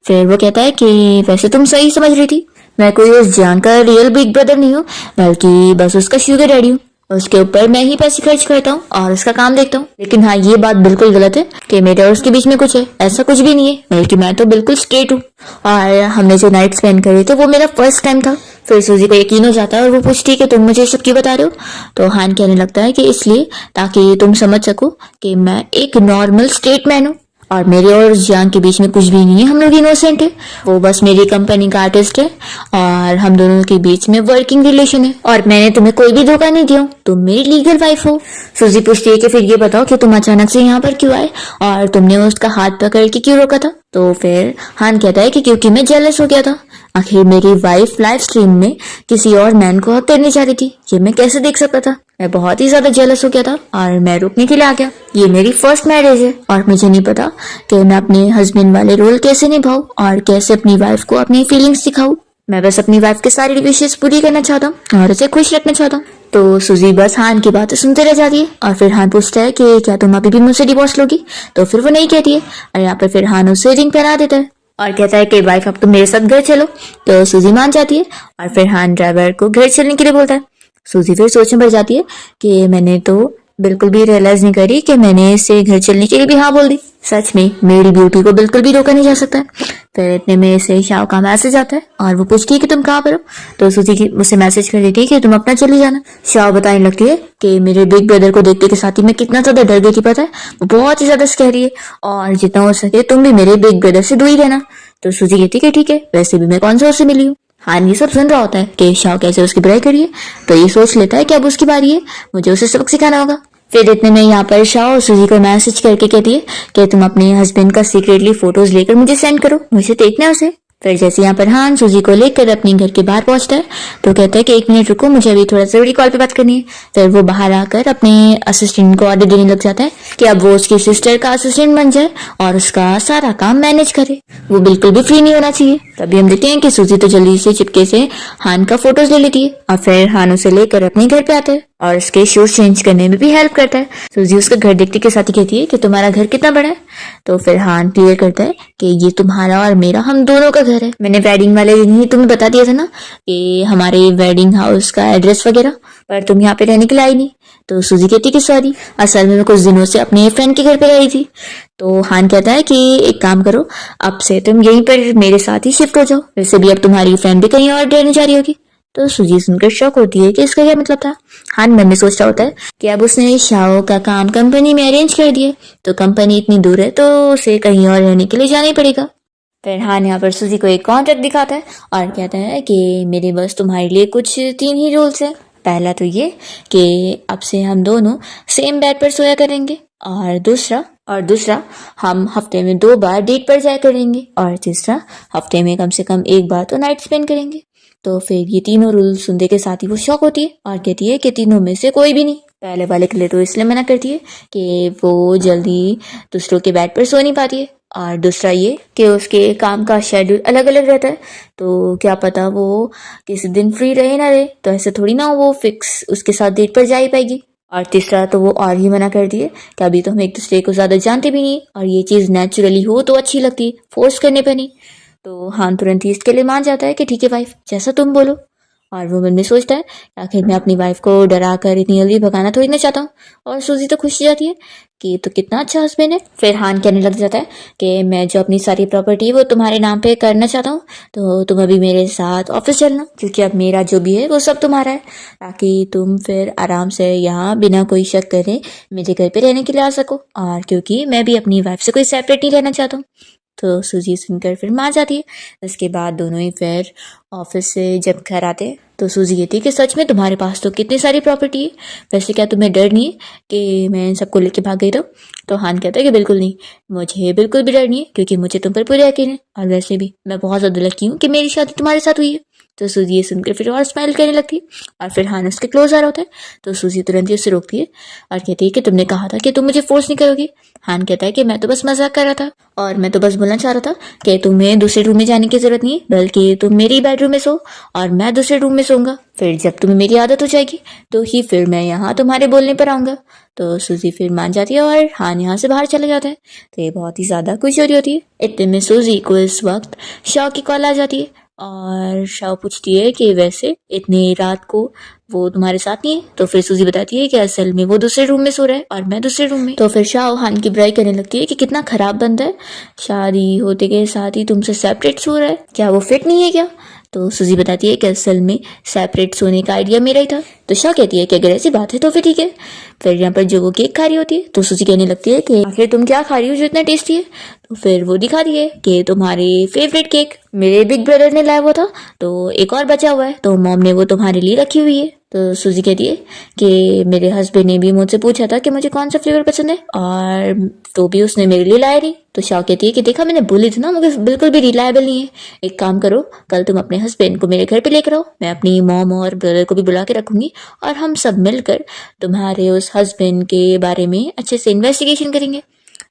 फिर वो कहता है कि वैसे तुम सही समझ रही थी, मैं कोई उस जान का रियल बिग ब्रदर नहीं हूँ बल्कि बस उसका शुगर डैडी हूँ। उसके ऊपर मैं ही पैसे खर्च करता हूँ और उसका काम देखता हूँ। लेकिन हाँ ये बात बिल्कुल गलत है कि मेरे और उसके बीच में कुछ है, ऐसा कुछ भी नहीं है, बल्कि मैं तो बिल्कुल स्ट्रेट हूँ और हमने जो नाइट स्पेंड करे थे वो मेरा फर्स्ट टाइम था। फिर सूजी को यकीन हो जाता है और वो पूछती है कि तुम मुझे सब क्यों बता रहे हो। तो हान कहने लगता है कि इसलिए ताकि तुम समझ सको कि मैं एक नॉर्मल स्ट्रेट मैन हूँ और मेरे और उस जान के बीच में कुछ भी नहीं है, हम लोग इनोसेंट है। वो बस मेरी कंपनी का आर्टिस्ट है और हम दोनों के बीच में वर्किंग रिलेशन है और मैंने तुम्हें कोई भी धोखा नहीं दिया, तुम मेरी लीगल वाइफ हो। सूजी पूछती है कि फिर ये बताओ कि तुम अचानक से यहाँ पर क्यों आए और तुमने उसका हाथ पकड़ के क्यों रोका था। तो फिर हान कहता है कि क्योंकि मैं जेलस हो गया था, आखिर मेरी वाइफ लाइव स्ट्रीम में किसी और मैन को हक करने जा रही थी, ये मैं कैसे देख सकता था। मैं बहुत ही ज्यादा जेलस हो गया था और मैं रोकने के लिए आ गया। ये मेरी फर्स्ट मैरिज है और मुझे नहीं पता कि मैं अपने हस्बैंड वाले रोल कैसे निभाऊं और कैसे अपनी वाइफ को अपनी फीलिंग्स दिखाऊं। मैं बस अपनी वाइफ के सारी विशेष पूरी करना चाहता हूँ और उसे खुश रखना चाहता हूँ। तो सूजी बस हान की बातें सुनते रह जाती है और फिर हान पूछता है कि क्या तुम अभी भी मुझसे डिवोर्स लोगी। तो फिर वो नहीं कहती है और यहाँ पर फिर हान उसे रिंग पहना देता है और कहता है कि वाइफ अब तुम मेरे साथ घर चलो। तो सूजी मान जाती है और फिर हान ड्राइवर को घर चलने के लिए बोलता है। सूजी फिर सोच में पड़ जाती है कि मैंने तो बिल्कुल भी रियलाइज नहीं करी कि मैंने इसे घर चलने के लिए भी हाँ बोल दी। सच में मेरी ब्यूटी को बिल्कुल भी रोका नहीं जा सकता है। फिर इतने में इसे शाह का मैसेज आता है और वो पूछती है कि तुम कहाँ पर हो। तो सूजी की उसे मैसेज कर देती है कि तुम अपना चली जाना। शाह बताने लगती है कि मेरे बिग ब्रदर को देखते के साथ ही मैं कितना ज्यादा डर गई थी, पता है, वो बहुत ही ज्यादा स्कैरी है और जितना हो सके तुम भी मेरे बिग ब्रदर से दूर ही रहना। तो सूजी कहती है ठीक है, वैसे भी मैं कौन सा उससे मिली हूँ। हान ये सब सुन रहा होता है कि शाह कैसे उसकी बुराई करी है, तो ये सोच लेता है कि अब उसकी बारी है, मुझे उसे सबक सिखाना होगा। फिर इतने में यहाँ पर शाह और सूजी को मैसेज करके कहती है कि तुम अपने हस्बैंड का सीक्रेटली फोटोज लेकर मुझे सेंड करो, मुझे देखना है उसे। फिर जैसे यहाँ पर हान सूजी को लेकर अपने घर के बाहर पहुंचता है तो कहता है कि 1 मिनट रुको, मुझे अभी थोड़ा जरूरी कॉल पे बात करनी है। फिर वो बाहर आकर अपने असिस्टेंट को ऑर्डर देने लग जाता है कि अब वो उसकी सिस्टर का असिस्टेंट बन जाए और उसका सारा काम मैनेज करे, वो बिल्कुल भी फ्री नहीं होना चाहिए। तभी हम देखते हैं कि सूजी तो जल्दी से चिपके से हान का फोटोज ले लेती है और फिर हान उसे लेकर अपने घर पे आता है और उसके शूज चेंज करने में भी हेल्प करता है। सूजी उसका घर देखते के साथ ही कहती है कि तुम्हारा घर कितना बड़ा है। तो फिर हान क्लियर करता है कि ये तुम्हारा और मेरा, हम दोनों का घर है। मैंने वेडिंग वाले दिन ही तुम्हें बता दिया था ना कि हमारे वेडिंग हाउस का एड्रेस वगैरह, पर तुम यहाँ पे रहने के लिए आई नहीं। तो सूजी कहती कि सॉरी, असल में मैं कुछ दिनों से अपने फ्रेंड के घर पे रही थी। तो हान कहता है कि एक काम करो, अब से तुम यहीं पर मेरे साथ ही शिफ्ट हो जाओ, वैसे भी अब तुम्हारी फ्रेंड भी कहीं और रहने जा रही होगी। तो सूजी सुनकर शॉक होती है कि इसका क्या मतलब था। हान मन में सोच रहा होता है कि अब उसने शाओ का काम कंपनी में अरेंज कर दिया, तो कंपनी इतनी दूर है तो उसे कहीं और रहने के लिए जाना ही पड़ेगा। फिर हान यहाँ पर सूजी को एक कॉन्ट्रैक्ट दिखाता है और कहता है कि मेरे बस तुम्हारे लिए कुछ 3 ही रूल्स है। पहला तो ये कि अब से हम दोनों सेम बेड पर सोया करेंगे और दूसरा हम हफ्ते में 2 बार डेट पर जाया करेंगे और तीसरा हफ्ते में कम से कम 1 बार तो नाइट स्पेंड करेंगे। तो फिर ये तीनों रूल सुनने के साथ ही वो शॉक होती है और कहती है कि तीनों में से कोई भी नहीं। पहले वाले के लिए तो इसलिए मना करती है कि वो जल्दी दूसरों के बेड पर सो नहीं पाती है और दूसरा ये कि उसके काम का शेड्यूल अलग अलग रहता है, तो क्या पता वो किसी दिन फ्री रहे ना रहे, तो ऐसे थोड़ी ना वो फिक्स उसके साथ डेट पर जा ही पाएगी। और तीसरा तो वो और ही मना कर दिए कि अभी तो हम एक दूसरे को ज्यादा जानते भी नहीं और ये चीज नेचुरली हो तो अच्छी लगती है, फोर्स करने पर नहीं। तो हान तुरंत ही इसके लिए मान जाता है कि ठीक है वाइफ, जैसा तुम बोलो। और वो मन में सोचता है आखिर मैं अपनी वाइफ को डरा कर इतनी जल्दी भगाना थोड़ी ना चाहता हूँ। और सूजी तो खुश हो जाती है कि ये तो कितना अच्छा हस्बैंड है। फिर हान कहने लग जाता है कि मैं जो अपनी सारी प्रॉपर्टी वो तुम्हारे नाम पे करना चाहता हूँ, तो तुम अभी मेरे साथ ऑफिस चलना, क्योंकि अब मेरा जो भी है वो सब तुम्हारा है, ताकि तुम फिर आराम से यहाँ बिना कोई शक करे मेरे घर पे रहने के लिए आ सको। और क्योंकि मैं भी अपनी वाइफ से कोई सेपरेट नहीं रहना चाहता हूँ। तो सूजी सुनकर फिर मान जाती है। इसके बाद दोनों ही फिर ऑफिस से जब घर आते हैं तो सूजी कहती है कि सच में तुम्हारे पास तो कितनी सारी प्रॉपर्टी है, वैसे क्या तुम्हें डर नहीं है कि मैं इन सबको लेके भाग गई? तो हान कहता है कि बिल्कुल नहीं, मुझे बिल्कुल भी डर नहीं है, क्योंकि मुझे तुम पर पूरे यकीन है, और वैसे भी मैं बहुत ज़्यादा लकी हूँ कि मेरी शादी तुम्हारे साथ हुई है। तो सूजी ये सुनकर फिर और स्माइल करने लगती है, और फिर हान उसके क्लोज आ रहा होता है। तो सूजी तुरंत ही उससे रोकती है और कहती है कि तुमने कहा था कि तुम मुझे फोर्स नहीं करोगी। हान कहता है कि मैं तो बस मजाक कर रहा था, और मैं तो बस बोलना चाह रहा था कि तुम्हें दूसरे रूम में जाने की जरूरत नहीं है, बल्कि तुम मेरी बेडरूम में सो और मैं दूसरे रूम में सोऊंगा। फिर जब तुम्हें मेरी आदत हो जाएगी तो ही फिर मैं यहाँ तुम्हारे बोलने पर आऊंगा। तो सूजी फिर मान जाती है और हान यहाँ से बाहर चले जाता है। तो ये बहुत ही ज्यादा खुश हो रही होती है। इतने में सूजी को इस वक्त शाह की कॉल आ जाती है, और शाह पूछती है कि वैसे इतनी रात को वो तुम्हारे साथ नहीं है? तो फिर सूजी बताती है कि असल में वो दूसरे रूम में सो रहा है और मैं दूसरे रूम में। तो फिर शाह हान की बुराई करने लगती है कि कितना खराब बंदा है, शादी होते के साथ ही तुमसे सेपरेट सो रहा है, क्या वो फिट नहीं है क्या? तो सूजी बताती है कि असल में सेपरेट सोने का आइडिया मेरा ही था। तो शाह कहती है कि अगर ऐसी बात है तो फिर ठीक है। फिर यहाँ पर जो वो केक खा रही होती है तो सूजी कहने लगती है कि आखिर तुम क्या खा रही हो जो इतना टेस्टी है? तो फिर वो दिखाती है कि तुम्हारे फेवरेट केक मेरे बिग ब्रदर ने लाया हुआ था, तो एक और बचा हुआ है, तो मॉम ने वो तुम्हारे लिए रखी हुई है। तो सूजी कहती है कि मेरे हस्बैंड ने भी मुझसे पूछा था कि मुझे कौन सा फ्लेवर पसंद है, और तो भी उसने मेरे लिए लाया नहीं। तो शाह कहती है कि देखा मैंने बोली थी ना, मुझे बिल्कुल भी रिलायबल नहीं है। एक काम करो, कल तुम अपने हस्बैंड को मेरे घर पे लेकर आओ, मैं अपनी मॉम और ब्रदर को भी बुला के रखूंगी, और हम सब मिलकर तुम्हारे उस हस्बैंड के बारे में अच्छे से इन्वेस्टिगेशन करेंगे।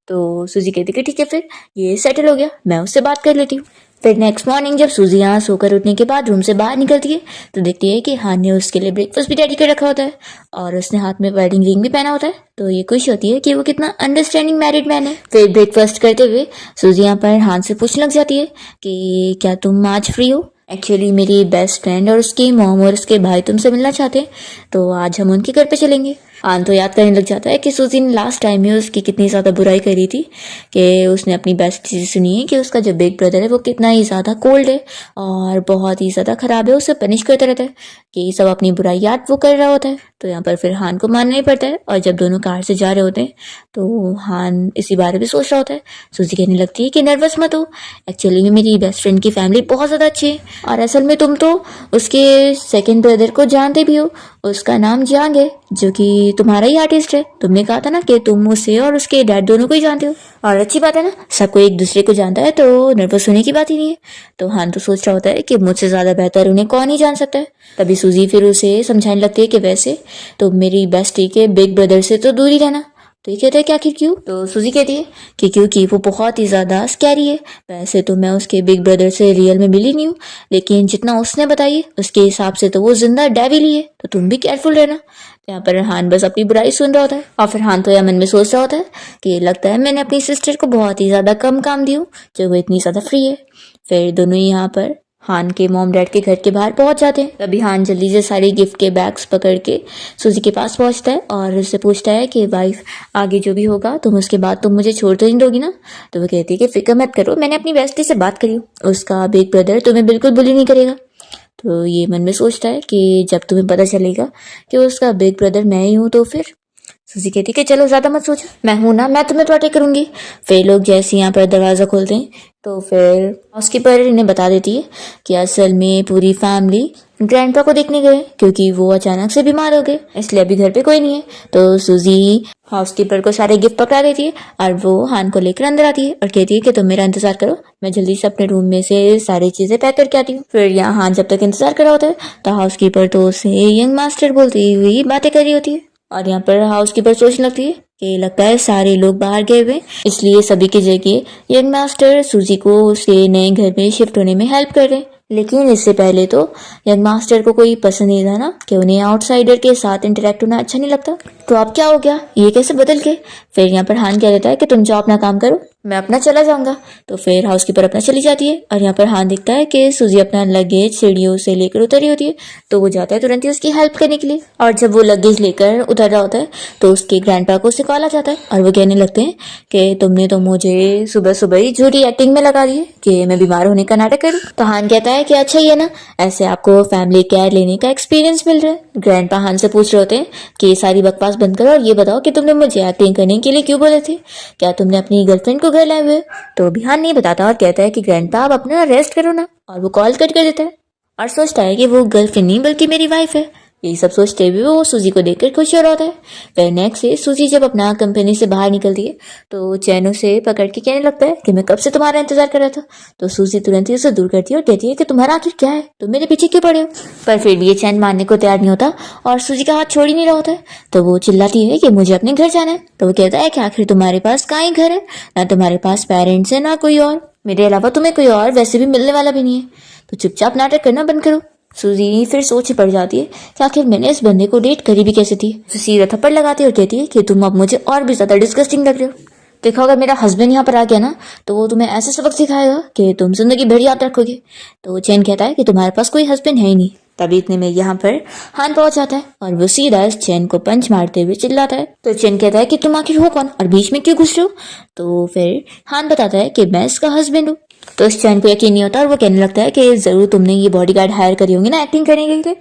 तो सूजी कहती कि ठीक है, फिर ये सेटल हो गया, मैं उससे बात कर लेती हूँ। फिर नेक्स्ट मॉर्निंग जब सूजी यहाँ सोकर उठने के बाद रूम से बाहर निकलती है तो देखती है कि हान ने उसके लिए ब्रेकफास्ट भी रेडी कर रखा होता है, और उसने हाथ में वेडिंग रिंग भी पहना होता है। तो ये खुश होती है कि वो कितना अंडरस्टैंडिंग मैरिड मैन है। फिर ब्रेकफास्ट करते हुए सूजी यहाँ पर हान से पूछने लग जाती है कि क्या तुम आज फ्री हो? एक्चुअली मेरी बेस्ट फ्रेंड और उसकी मॉम और उसके भाई तुमसे मिलना चाहते हैं, तो आज हम उनके घर पे चलेंगे। हान तो याद करने लग जाता है कि सूजी ने लास्ट टाइम में उसकी कितनी ज़्यादा बुराई करी थी, कि उसने अपनी बेस्ट चीज़ सुनी है कि उसका जो बिग ब्रदर है वो कितना ही ज़्यादा कोल्ड है और बहुत ही ज़्यादा ख़राब है, उसे पनिश करता रहता है, कि सब अपनी बुराई याद वो कर रहा होता है। तो यहाँ पर फिर हान को मानना ही पड़ता है, और जब दोनों कार से जा रहे होते हैं तो हान इसी बारे में सोच रहा होता है। सूजी कहने लगती है कि नर्वस मत हो, एक्चुअली में मेरी बेस्ट फ्रेंड की फैमिली बहुत ज़्यादा अच्छी है, और असल में तुम तो उसके सेकेंड ब्रदर को जानते भी हो, उसका नाम जियांग है, जो कि तुम्हारा ही आर्टिस्ट है। तुमने कहा था ना कि तुम उसे और उसके डैड दोनों को ही जानते हो, और अच्छी बात है ना, सबको एक दूसरे को जानता है, तो नर्वस होने की बात ही नहीं है। तो हान तो सोच रहा होता है कि मुझसे ज़्यादा बेहतर उन्हें कौन ही जान सकता है। तभी सूजी फिर उसे समझाने लगती है कि वैसे तो मेरी बेस्टी के बिग ब्रदर से तो दूर ही रहना। तो ये कहता है कि आखिर क्यों? तो सूजी कहती है कि क्योंकि वो बहुत ही ज़्यादा स्कैरी है। वैसे तो मैं उसके बिग ब्रदर से रियल में मिली नहीं हूँ, लेकिन जितना उसने बताई उसके हिसाब से तो वो जिंदा डेविल ही है, तो तुम भी केयरफुल रहना। यहाँ पर हान बस अपनी बुराई सुन रहा होता है, और फिर हान तो यह मन में सोच रहा होता है कि लगता है मैंने अपनी सिस्टर को बहुत ही ज़्यादा कम काम दी हूँ, जो वो इतनी ज़्यादा फ्री है। फिर दोनों ही यहाँ पर हान के मॉम डैड के घर के बाहर पहुंच जाते हैं। तभी हान जल्दी से सारी गिफ्ट के बैग्स पकड़ के सूजी के पास पहुंचता है और उससे पूछता है कि वाइफ, आगे जो भी होगा तुम उसके बाद तुम मुझे छोड़ तो नहीं दोगी ना? तो वो कहती है कि फिक्र मत करो, मैंने अपनी बेस्टी से बात करी, उसका बिग ब्रदर तुम्हें बिल्कुल बुली नहीं करेगा। तो ये मन में सोचता है कि जब तुम्हें पता चलेगा कि उसका बिग ब्रदर मैं ही हूँ तो फिर? सूजी कहती है कि चलो ज़्यादा मत सोचो, मैं हूं ना, मैं तुम्हें तो अटैक करूंगी। फिर लोग जैसे यहाँ पर दरवाज़ा खोलते हैं तो फिर हाउसकीपर इन्हें बता देती है कि असल में पूरी फैमिली ग्रैंडपा को देखने गए, क्योंकि वो अचानक से बीमार हो गए, इसलिए अभी घर पे कोई नहीं है। तो सूजी हाउसकीपर को सारे गिफ्ट पकड़ा देती है और वो हान को लेकर अंदर आती है और कहती है कि तुम मेरा इंतजार करो, मैं जल्दी से अपने रूम में से सारी चीजें पैक करके आती हूँ। फिर यहाँ हान जब तक इंतजार कर रहा होता है तो हाउसकीपर तो उसे यंग मास्टर बोलती हुई बातें कर रही होती है, और यहाँ पर हाउसकीपर सोचने लगती है कि लगता है सारे लोग बाहर गए हुए, इसलिए सभी की जगह यंग मास्टर सूजी को उसके नए घर में शिफ्ट होने में हेल्प कर रहे हैं। लेकिन इससे पहले तो यंग मास्टर को कोई पसंद नहीं था ना, कि उन्हें आउटसाइडर के साथ इंटरेक्ट होना अच्छा नहीं लगता। तो अब क्या हो गया, ये कैसे बदल के? फिर यहाँ पर हान कह देता है कि तुम जाओ अपना काम करो, मैं अपना चला जाऊंगा। तो फिर हाउसकीपर अपना चली जाती है और यहाँ पर हान दिखता है कि सूजी अपना लगेज सीढ़ियों से लेकर उतरी होती है। तो वो जाता है तुरंत ही उसकी हेल्प करने के लिए, और जब वो लगेज लेकर उतर रहा होता है तो उसके ग्रैंडपा को उससे कॉल आ जाता है और वो कहने लगते हैं कि तुमने तो मुझे सुबह सुबह ही झूठी एक्टिंग में लगा दी है कि मैं बीमार होने का नाटक करूँ। तो हान कहता है कि अच्छा ही है ना, ऐसे आपको फैमिली केयर लेने का एक्सपीरियंस मिल रहा है। ग्रैंडपा हान से पूछ रहे होते हैं कि ये सारी बकवास बंद करो और ये बताओ कि तुमने मुझे एक्टिंग करने के लिए क्यों बोले थे, क्या तुमने अपनी गर्लफ्रेंड को घर लाए हुए? तो बिहान नहीं बताता और कहता है कि ग्रैंडपा आप अपना रेस्ट करो ना, और वो कॉल कट कर देता है और सोचता है कि वो गर्लफ्रेंड नहीं बल्कि मेरी वाइफ है। यही सब सोचते हुए वो सूजी को देखकर खुश हो रहा होता है। फिर नेक्स्ट डे सूजी जब अपना कंपनी से बाहर निकलती है तो चैन उसे पकड़ के कहने लगता है कि मैं कब से तुम्हारा इंतजार कर रहा था। तो सूजी तुरंत ही उसे दूर करती है और कहती है कि तुम्हारा आखिर क्या है, तुम मेरे पीछे क्यों पड़े हो? पर फिर भी ये चैन मानने को तैयार नहीं होता और सूजी का हाथ छोड़ ही नहीं रहा होता है। तो वो चिल्लाती है कि मुझे अपने घर जाना है। तो वो कहता है कि आखिर तुम्हारे पास कहाँ ही घर है, ना तुम्हारे पास पेरेंट्स है ना कोई और, मेरे अलावा तुम्हें कोई और वैसे भी मिलने वाला भी नहीं है, तो चुपचाप नाटक करना बंद करो। सूजी फिर सोच ही पड़ जाती है कि आखिर मैंने इस बंदे को डेट करी भी कैसे थी। उसे सीधा थप्पड़ लगाती है और कहती है कि तुम अब मुझे और भी ज्यादा डिस्गस्टिंग लग रहे हो। देखो अगर मेरा हस्बैंड यहाँ पर आ गया ना तो वो तुम्हें ऐसे सबक सिखाएगा कि तुम जिंदगी भर याद रखोगे। तो चैन कहता है कि तुम्हारे पास कोई हस्बैंड है ही नहीं। तभी इतने में यहाँ पर हान पहुंच जाता है और वो सीधा इस चैन को पंच मारते हुए चिल्लाता है। तो चैन कहता है कि तुम आखिर हो कौन और बीच में क्यों घुस रहे हो? तो फिर हान बताता है कि मैं इसका हस्बैंड हूँ। तो इस चैन को यकीन नहीं होता और वो कहने लगता है कि जरूर तुमने ये बॉडीगार्ड हायर करी होंगी ना एक्टिंग करने के लिए।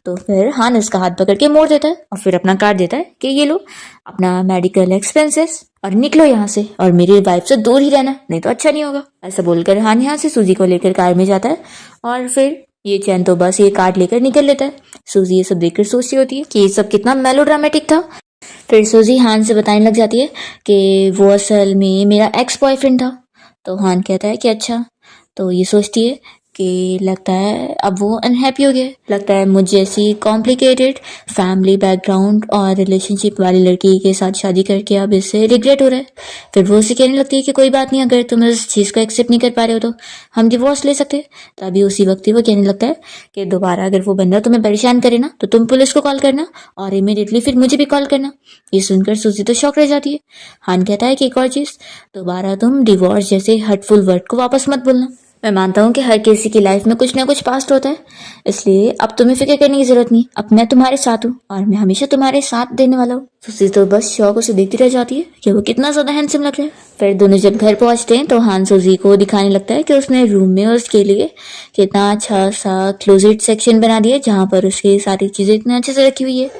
तो फिर हान इसका हाथ पकड़ के मोड़ देता है और फिर अपना कार्ड देता है कि ये लो अपना मेडिकल एक्सपेंसेस और निकलो यहाँ से, और मेरी वाइफ से दूर ही रहना नहीं तो अच्छा नहीं होगा। ऐसा बोलकर हान यहाँ से सूजी को लेकर कार में जाता है और फिर ये चैन तो बस ये कार्ड लेकर निकल लेता है। सूजी ये सब देखकर सोचती होती है कि ये सब कितना मेलोड्रामेटिक था। फिर सूजी हान से बताने लग जाती है कि वो असल में मेरा एक्स बॉयफ्रेंड था। तो हान कहता है कि अच्छा। तो ये सोचती है कि लगता है अब वो अनहैप्पी हो गया, लगता है मुझे ऐसी कॉम्प्लिकेटेड फैमिली बैकग्राउंड और रिलेशनशिप वाली लड़की के साथ शादी करके अब इससे रिग्रेट हो रहा है। फिर वो उसे कहने लगती है कि कोई बात नहीं, अगर तुम इस चीज़ को एक्सेप्ट नहीं कर पा रहे हो तो हम डिवोर्स ले सकते हैं। तभी उसी वक्त ही वो कहने लगता है कि दोबारा अगर वो बंदा तुम्हें परेशान करे ना तो तुम पुलिस को कॉल करना और इमीडिएटली फिर मुझे भी कॉल करना। ये सुनकर सूजी तो शॉक रह जाती है। हान कहता है कि एक और चीज़, दोबारा तुम डिवोर्स जैसे हर्टफुल वर्ड को वापस मत बोलना। मैं मानता हूँ कि हर किसी की लाइफ में कुछ ना कुछ पास्ट होता है, इसलिए अब तुम्हें फिक्र करने की जरूरत नहीं, अब मैं तुम्हारे साथ हूँ और मैं हमेशा तुम्हारे साथ देने वाला हूँ। सूजी तो बस शौक उसे देखती रह जाती है कि वो कितना ज्यादा हैंडसम लग रहा है। फिर दोनों जब घर पहुंचते हैं तो हान सूजी को दिखाने लगता है कि उसने रूम में उसके लिए कितना अच्छा सा क्लोजेट सेक्शन बना दिया जहाँ पर उसकी सारी चीजें इतने अच्छे से रखी हुई है।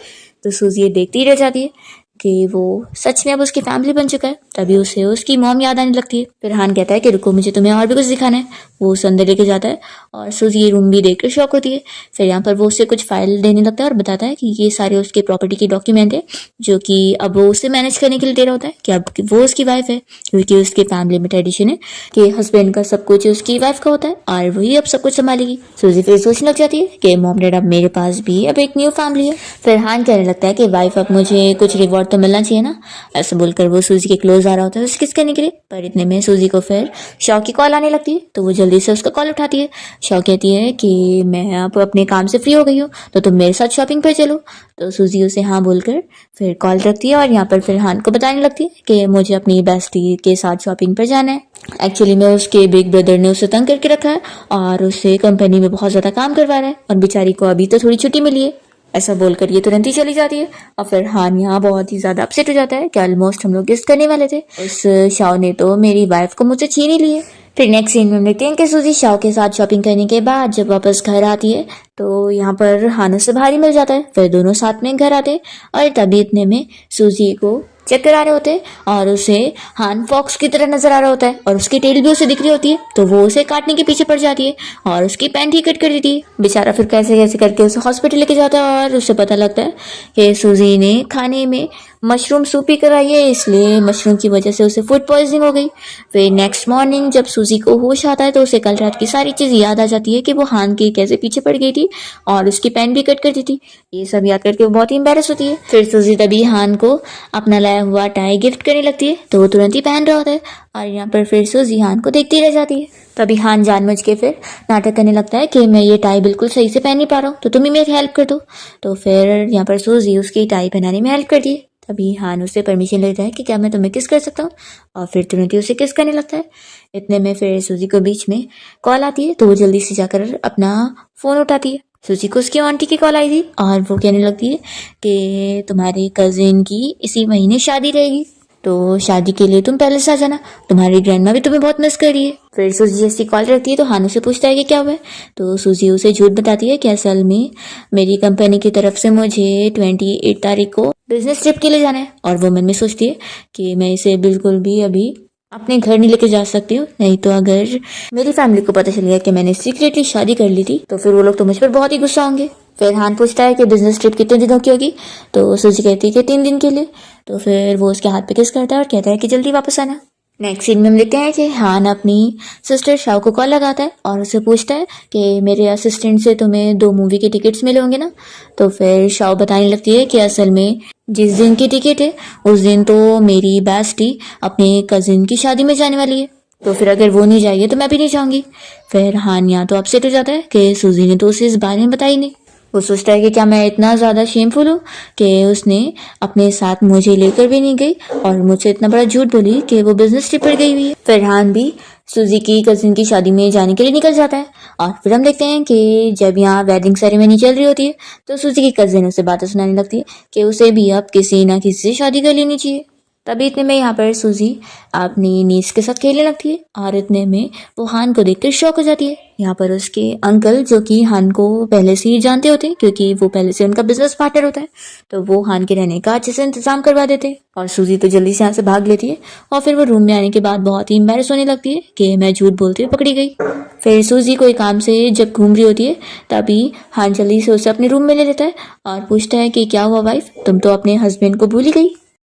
तो सूजी ये देखती ही रह जाती है कि वो सच में अब उसकी फैमिली बन चुका है। तभी उसे उसकी मॉम याद आने लगती है। फिर हान कहता है कि रुको मुझे तुम्हें और भी कुछ दिखाना है। वो उसे अंदर लेके जाता है और सूजी ये रूम भी देखकर शॉक होती है। फिर यहाँ पर वो उसे कुछ फाइल देने लगता है और बताता है कि ये सारे उसके प्रॉपर्टी की डॉक्यूमेंट है जो कि अब वो उसे मैनेज करने के लिए दे रहा होता है कि अब वो उसकी वाइफ है, क्योंकि उसकी फैमिली में ट्रेडिशन है कि हस्बैंड का सब कुछ उसकी वाइफ का होता है और वही अब सब कुछ संभालेगी। सूजी फिर सोचने लग जाती है कि मॉम डैड अब मेरे पास भी अब एक न्यू फैमिली है। फिर हान कहने लगता है कि वाइफ अब मुझे कुछ रिवॉर्ड तो मिलना चाहिए ना। ऐसा बोलकर वो सूजी के क्लोज आ रहा होता है उसे किस करने के लिए, पर इतने में सूजी को फिर शॉ की कॉल आने लगती है। तो वो जल्दी से उसका कॉल उठाती है। शॉ कहती है कि मैं अब अपने काम से फ्री हो गई हूँ तो तुम मेरे साथ शॉपिंग पर चलो। तो सूजी उसे हाँ बोलकर फिर कॉल रखती है और यहाँ पर फिर हान को बताने लगती है कि मुझे अपनी बेस्टी के साथ शॉपिंग पर जाना है। एक्चुअली में उसके बिग ब्रदर ने उसे तंग करके रखा है और उसे कंपनी में बहुत ज्यादा काम करवा रहा है और बेचारी को अभी तो थोड़ी छुट्टी मिली है। ऐसा बोलकर ये तुरंत ही चली जाती है और फिर हान यहाँ बहुत ही ज्यादा अपसेट हो जाता है कि ऑलमोस्ट हम लोग गेस्ट करने वाले थे, उस शाओ ने तो मेरी वाइफ को मुझसे छीन ही ली है। फिर नेक्स्ट सीन में हम देखते हैं कि सूजी शाओ के साथ शॉपिंग करने के बाद जब वापस घर आती है तो यहाँ पर हान से भारी मिल जाता है। फिर दोनों साथ में घर आते हैं और तभी इतने में सूजी को चक्कर आ रहे होते हैं और उसे हान फॉक्स की तरह नजर आ रहा होता है और उसकी टेल भी उसे दिख रही होती है। तो वो उसे काटने के पीछे पड़ जाती है और उसकी पैंट ही कट कर देती है। बेचारा फिर कैसे कैसे करके उसे हॉस्पिटल लेके जाता है और उसे पता लगता है कि सूजी ने खाने में मशरूम सूप ही कराई है, इसलिए मशरूम की वजह से उसे फूड पॉइजनिंग हो गई। फिर नेक्स्ट मॉर्निंग जब सूजी को होश आता है तो उसे कल रात की सारी चीज याद आ जाती है कि वो हान के कैसे पीछे पड़ गई थी और उसकी पैंट भी कट कर दी थी। ये सब याद करके वो बहुत ही एम्बेरस होती है। फिर सूजी तभी हान को अपना लाया हुआ टाई गिफ्ट करने लगती है तो वो तुरंत ही पहन रहा होता है और यहाँ पर फिर सूजी हान को देखती रह जाती है। तभी हान जानबूझ के फिर नाटक करने लगता है कि मैं ये टाई बिल्कुल सही से पहन नहीं पा रहा हूँ तो तुम ही मेरी हेल्प कर दो। तो फिर यहाँ पर सूजी उसकी टाई पहनाने में हेल्प करती है। तभी हान उससे परमिशन लेता है कि क्या मैं तुम्हें किस कर सकता हूँ, और फिर तुरंत ही उसे किस करने लगता है। इतने में फिर सूजी को बीच में कॉल आती है, तो वो जल्दी से जाकर अपना फ़ोन उठाती है। सूजी को उसकी आंटी की कॉल आई थी और वो कहने लगती है कि तुम्हारे कजिन की इसी महीने शादी रहेगी, तो शादी के लिए तुम पहले से आ जाना, तुम्हारी ग्रैंडमा भी तुम्हें बहुत मिस कर रही है। फिर सूजी जैसी कॉल रखती है तो हानू से पूछता है कि क्या हुआ है, तो सूजी उसे झूठ बताती है कि असल में मेरी कंपनी की तरफ से मुझे 28 तारीख को बिजनेस ट्रिप के लिए जाना है, और वो मन में सोचती है कि मैं इसे बिल्कुल भी अभी अपने घर नहीं लेके जा सकती हूँ, नहीं तो अगर मेरी फैमिली को पता चल गया कि मैंने सीक्रेटली शादी कर ली थी तो फिर वो लोग तो मुझ पर बहुत ही गुस्सा होंगे। फिर हान पूछता है कि बिजनेस ट्रिप कितने दिनों की होगी, तो सूजी कहती है कि 3 दिन के लिए। तो फिर वो उसके हाथ पे किस करता है और कहता है कि जल्दी वापस आना। नेक्स्ट सीन में हम देखते हैं कि हान अपनी सिस्टर शाओ को कॉल लगाता है और उसे पूछता है कि मेरे असिस्टेंट से तुम्हें 2 मूवी के टिकट्स मिले होंगे ना। तो फिर शाओ बताने लगती है कि असल में जिस दिन की टिकट है उस दिन तो मेरी बेस्टी अपने कजिन की शादी में जाने वाली है, तो फिर अगर वो नहीं जाएगी तो मैं भी नहीं जाऊंगी। फिर हान यहाँ तो अपसेट हो जाता है कि सूजी ने तो उसे इस बारे में बताई नहीं। वो सोचता है कि क्या मैं इतना ज़्यादा शेमफुल हूँ कि उसने अपने साथ मुझे लेकर भी नहीं गई और मुझसे इतना बड़ा झूठ बोली कि वो बिजनेस ट्रिप पर गई हुई है। फिर हान भी सूजी की कजिन की शादी में जाने के लिए निकल जाता है, और फिर हम देखते हैं कि जब यहाँ वेडिंग सेरेमनी चल रही होती है तो सूजी की कजिन उसे बातें सुनाने लगती है कि उसे भी अब किसी ना किसी से शादी कर लेनी चाहिए। तभी इतने में यहाँ पर सूजी अपनी नीस के साथ खेलने लगती है, और इतने में वो हान को देखकर शॉक हो जाती है। यहाँ पर उसके अंकल जो कि हान को पहले से ही जानते होते हैं क्योंकि वो पहले से उनका बिजनेस पार्टनर होता है, तो वो हान के रहने का अच्छे से इंतजाम करवा देते हैं। और सूजी तो जल्दी से यहाँ से भाग लेती है, और फिर वो रूम में आने के बाद बहुत ही एम्बैरेस होने लगती है कि मैं झूठ बोलते हुए पकड़ी गई। फिर सूजी कोई काम से जब घूम रही होती है तभी हान जल्दी से उसे अपने रूम में ले लेता है और पूछता है कि क्या हुआ वाइफ, तुम तो अपने हस्बैंड को भूल ही गई।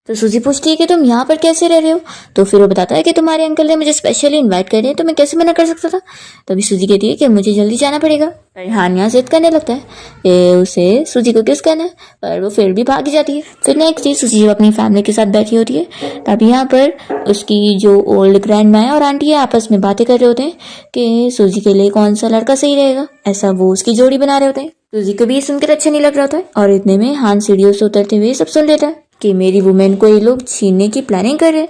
तो सूजी पूछती है कि तुम यहाँ पर कैसे रह रहे हो, तो फिर वो बताता है कि तुम्हारे अंकल ने मुझे स्पेशली इनवाइट कर रहे हैं, तो मैं कैसे मना कर सकता था। तभी सूजी कहती है कि मुझे जल्दी जाना पड़ेगा। पर हान यहाँ जिद करने लगता है कि उसे सूजी को किस करना है, पर वो फिर भी भाग जाती है। फिर नेक्स्ट डे सूजी जब अपनी फैमिली के साथ बैठी होती है तभी यहाँ पर उसकी जो ओल्ड ग्रैंड माँ है और आंटी है आपस में बातें कर रहे होते हैं कि सूजी के लिए कौन सा लड़का सही रहेगा, ऐसा वो उसकी जोड़ी बना रहे होते हैं। सूजी को भी ये सुनकर अच्छा नहीं लग रहा होता है, और इतने में हान सीढ़ियों से उतरते हुए सब सुन लेता है कि मेरी वुमेन को ये लोग छीनने की प्लानिंग कर रहे हैं।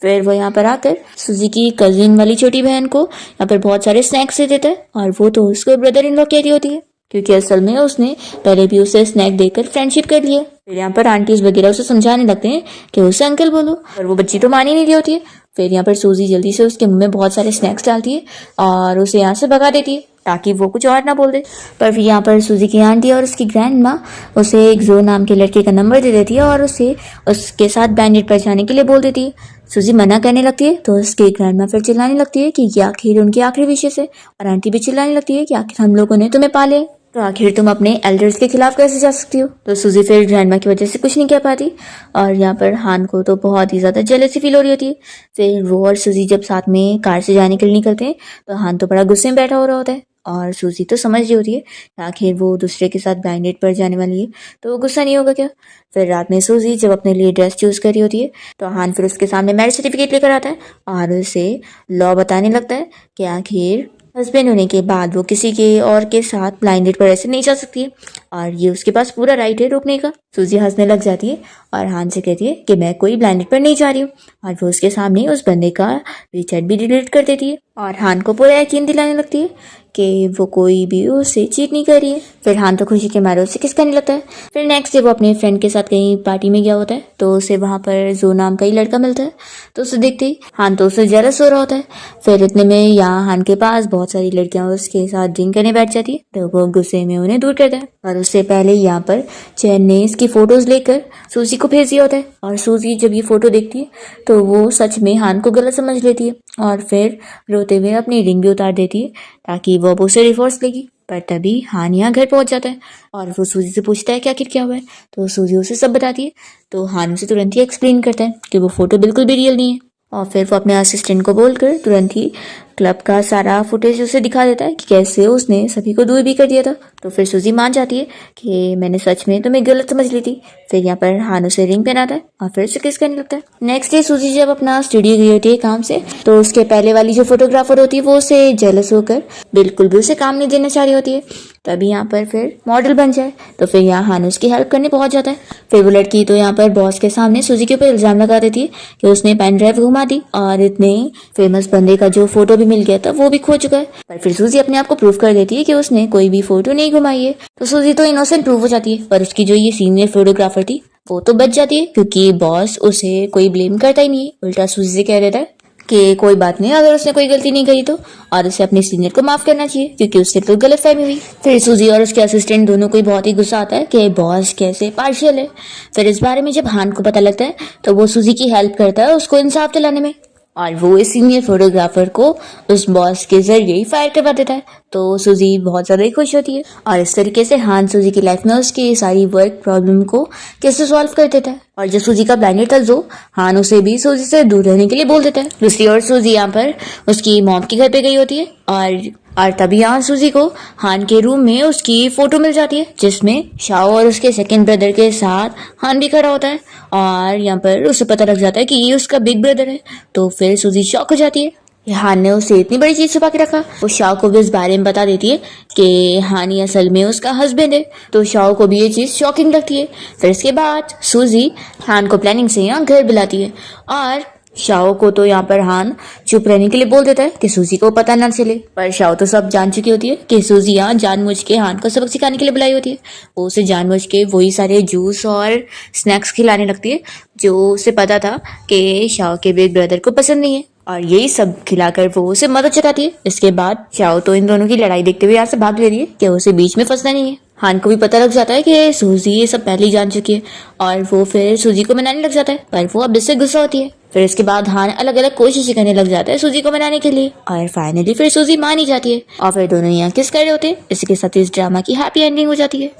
फिर वो यहाँ पर आकर सूजी की कजिन वाली छोटी बहन को यहाँ पर बहुत सारे स्नैक्स दे देता है, और वो तो उसको ब्रदर इन लॉ कह रही होती है क्योंकि असल में उसने पहले भी उसे स्नैक देकर फ्रेंडशिप कर लिया। फिर यहाँ पर आंटीज वगैरह उसे समझाने लगते हैं कि उसे अंकल बोलो, पर वो बच्ची तो मान ही नहीं रही होती है। फिर यहाँ पर सूजी जल्दी से उसके मुंह में बहुत सारे स्नैक्स डालती है और उसे यहाँ से भगा देती है ताकि वो कुछ और ना बोल दे। पर फिर यहाँ पर सूजी की आंटी और उसकी ग्रैंड माँ उसे एक जो नाम के लड़के का नंबर दे देती है और उसे उसके साथ बैंडेड पर जाने के लिए बोल देती है। सूजी मना करने लगती है तो उसकी ग्रैंड माँ फिर चिल्लाने लगती है कि ये आखिर उनकी आखिरी विशेष है, और आंटी भी चिल्लाने लगती है कि आखिर हम लोगों ने तुम्हें पाले तो आखिर तुम अपने एल्डर्स के खिलाफ कैसे जा सकती हो। तो सूजी फिर ग्रैंडमा की वजह से कुछ नहीं कह पाती, और यहाँ पर हान को तो बहुत ही ज़्यादा जेलसी फील हो रही होती है। फिर वो और सूजी जब साथ में कार से जाने के लिए निकलते हैं तो हान तो बड़ा गुस्से में बैठा हो रहा होता है, और सूजी तो समझ रही होती है कि आखिर वो दूसरे के साथ ब्लाइंड डेट पर जाने वाली है तो वो गुस्सा नहीं होगा क्या। फिर रात में सूजी जब अपने लिए ड्रेस चूज़ करी होती है तो हान फिर उसके सामने मैरिज सर्टिफिकेट लेकर आता है और उसे लॉ बताने लगता है कि आखिर हस्बैंड होने के बाद वो किसी के और के साथ ब्लाइंड डेट पर ऐसे नहीं जा सकती है, और ये उसके पास पूरा राइट है रोकने का। सूजी हंसने लग जाती है और हान से कहती है कि मैं कोई ब्लाइंड डेट पर नहीं जा रही हूँ, और वो उसके सामने उस बंदे का रीचैट भी डिलीट कर देती है, और हान को पूरा यकीन दिलाने लगती है कि वो कोई भी उससे चीट नहीं कर रही है। फिर हान तो खुशी के मारे उससे किस करने लगता है। फिर नेक्स्ट डे वो अपने फ्रेंड के साथ कहीं पार्टी में गया होता है तो उसे वहाँ पर जो नाम का ही लड़का मिलता है, तो उसे देखते ही हान तो उससे जेलस हो रहा होता है। फिर इतने में यहाँ हान के पास बहुत सारी लड़कियां उसके साथ ड्रिंक करने बैठ जाती है तो वो गुस्से में उन्हें दूर करता है, और उससे पहले यहाँ पर चैन ने इसकी फोटोज लेकर सूजी को भेज दिया होता है, और सूजी जब ये फोटो देखती है तो वो सच में हान को गलत समझ लेती है और फिर रोते हुए अपनी रिंग भी उतार देती है ताकि वो अब उसे डिवोर्स लेगी। पर तभी हान यहाँ घर पहुंच जाता है और वो सूजी से पूछता है कि आखिर क्या हुआ है, तो सूजी उसे सब बताती है। तो हान उसे तुरंत ही एक्सप्लेन करता है कि वो फोटो बिल्कुल भी रियल नहीं है, और फिर वो अपने असिस्टेंट को बोलकर तुरंत ही क्लब का सारा फुटेज उसे दिखा देता है कि कैसे उसने सभी को दूर भी कर दिया था। तो फिर सूजी मान जाती है कि मैंने सच में तुम्हें गलत समझ ली थी। फिर यहाँ पर हान उसे रिंग पहनाता है और फिर उसे किस करने लगता है। नेक्स्ट डे सूजी जब अपना स्टूडियो गई होती है काम से तो उसके पहले वाली जो फोटोग्राफर होती है वो उसे जेलस होकर बिल्कुल भी उसे काम नहीं देना चाह रही होती है, तभी यहाँ पर फिर मॉडल बन जाए। तो फिर यहाँ हान उसकी हेल्प करने पहुंच जाता है। फिर वो लड़की तो यहाँ पर बॉस के सामने सूजी के ऊपर इल्जाम लगा देती है कि उसने पेन ड्राइव घुमा दी और इतने फेमस बंदे का जो फोटो भी मिल गया था वो भी खो चुका है। पर फिर सूजी अपने आप को प्रूव कर देती है कि उसने कोई भी फोटो नहीं घुमाई है। तो सूजी तो इनोसेंट प्रूव हो जाती है, पर उसकी जो ये सीनियर फोटोग्राफर थी वो तो बच जाती है, क्योंकि बॉस उसे कोई ब्लेम करता ही नहीं है। उल्टा सूजी से कह देता है कि कोई बात नहीं, अगर उसने कोई गलती नहीं करी तो, और उसे अपने सीनियर को माफ करना चाहिए क्योंकि उससे तो गलतफहमी हुई। फिर सूजी और उसके असिस्टेंट दोनों को ही बहुत ही गुस्सा आता है कि बॉस कैसे पार्शियल है। फिर इस बारे में जब हान को पता लगता है तो वो सूजी की हेल्प करता है उसको इंसाफ दिलाने में, और वो इस सीनियर फोटोग्राफर को उस बॉस के जरिए ही फायर करवा देता है। तो सूजी बहुत ज्यादा ही खुश होती है और इस तरीके से हान सूजी की लाइफ में उसकी सारी वर्क प्रॉब्लम को कैसे सॉल्व कर देता है। और जो सूजी का ब्लाइंडर था जो, हान उसे भी सूजी से दूर रहने के लिए बोल देता है। दूसरी ओर सूजी यहाँ पर उसकी मॉम के घर पे गई होती है और तभी यहाँ सूजी को हान के रूम में उसकी फोटो मिल जाती है जिसमें शाओ और उसके सेकंड ब्रदर के साथ हान भी खड़ा होता है, और यहाँ पर उसे पता लग जाता है कि ये उसका बिग ब्रदर है। तो फिर सूजी शॉक हो जाती है, हान ने उसे इतनी बड़ी चीज छुपा के रखा। वो शाओ को भी इस बारे में बता देती है कि हानी असल में उसका हस्बैंड है। तो शाओ को भी ये चीज शॉकिंग लगती है। फिर इसके बाद सूजी हान को प्लानिंग से यहाँ घर बुलाती है और शाओ को तो यहाँ पर हान चुप रहने के लिए बोल देता है कि सूजी को पता ना चले। पर शाओ तो सब जान चुकी होती है कि सूजी यहाँ जानबूझ के हान को सबक सिखाने के लिए बुलाई होती है। वो उसे जानबूझ के वही सारे जूस और स्नैक्स खिलाने लगती है जो उसे पता था कि शाओ के बिग ब्रदर को पसंद नहीं है, और यही सब खिलाकर वो उसे मदद चुकाती है। इसके बाद शाओ तो इन दोनों की लड़ाई देखते हुए यहाँ से भाग ले रही है कि उसे बीच में फंसना नहीं है। हान को भी पता लग जाता है कि सूजी ये सब पहले ही जान चुकी है और वो फिर सूजी को मनाने लग जाता है, पर वो अब इससे गुस्सा होती है। फिर इसके बाद हान अलग अलग कोशिशें करने लग जाता है सूजी को मनाने के लिए, और फाइनली फिर सूजी मान ही जाती है और फिर दोनों यहाँ किस कर रहे होते हैं। इसी के साथ इस ड्रामा की हैप्पी एंडिंग हो जाती है।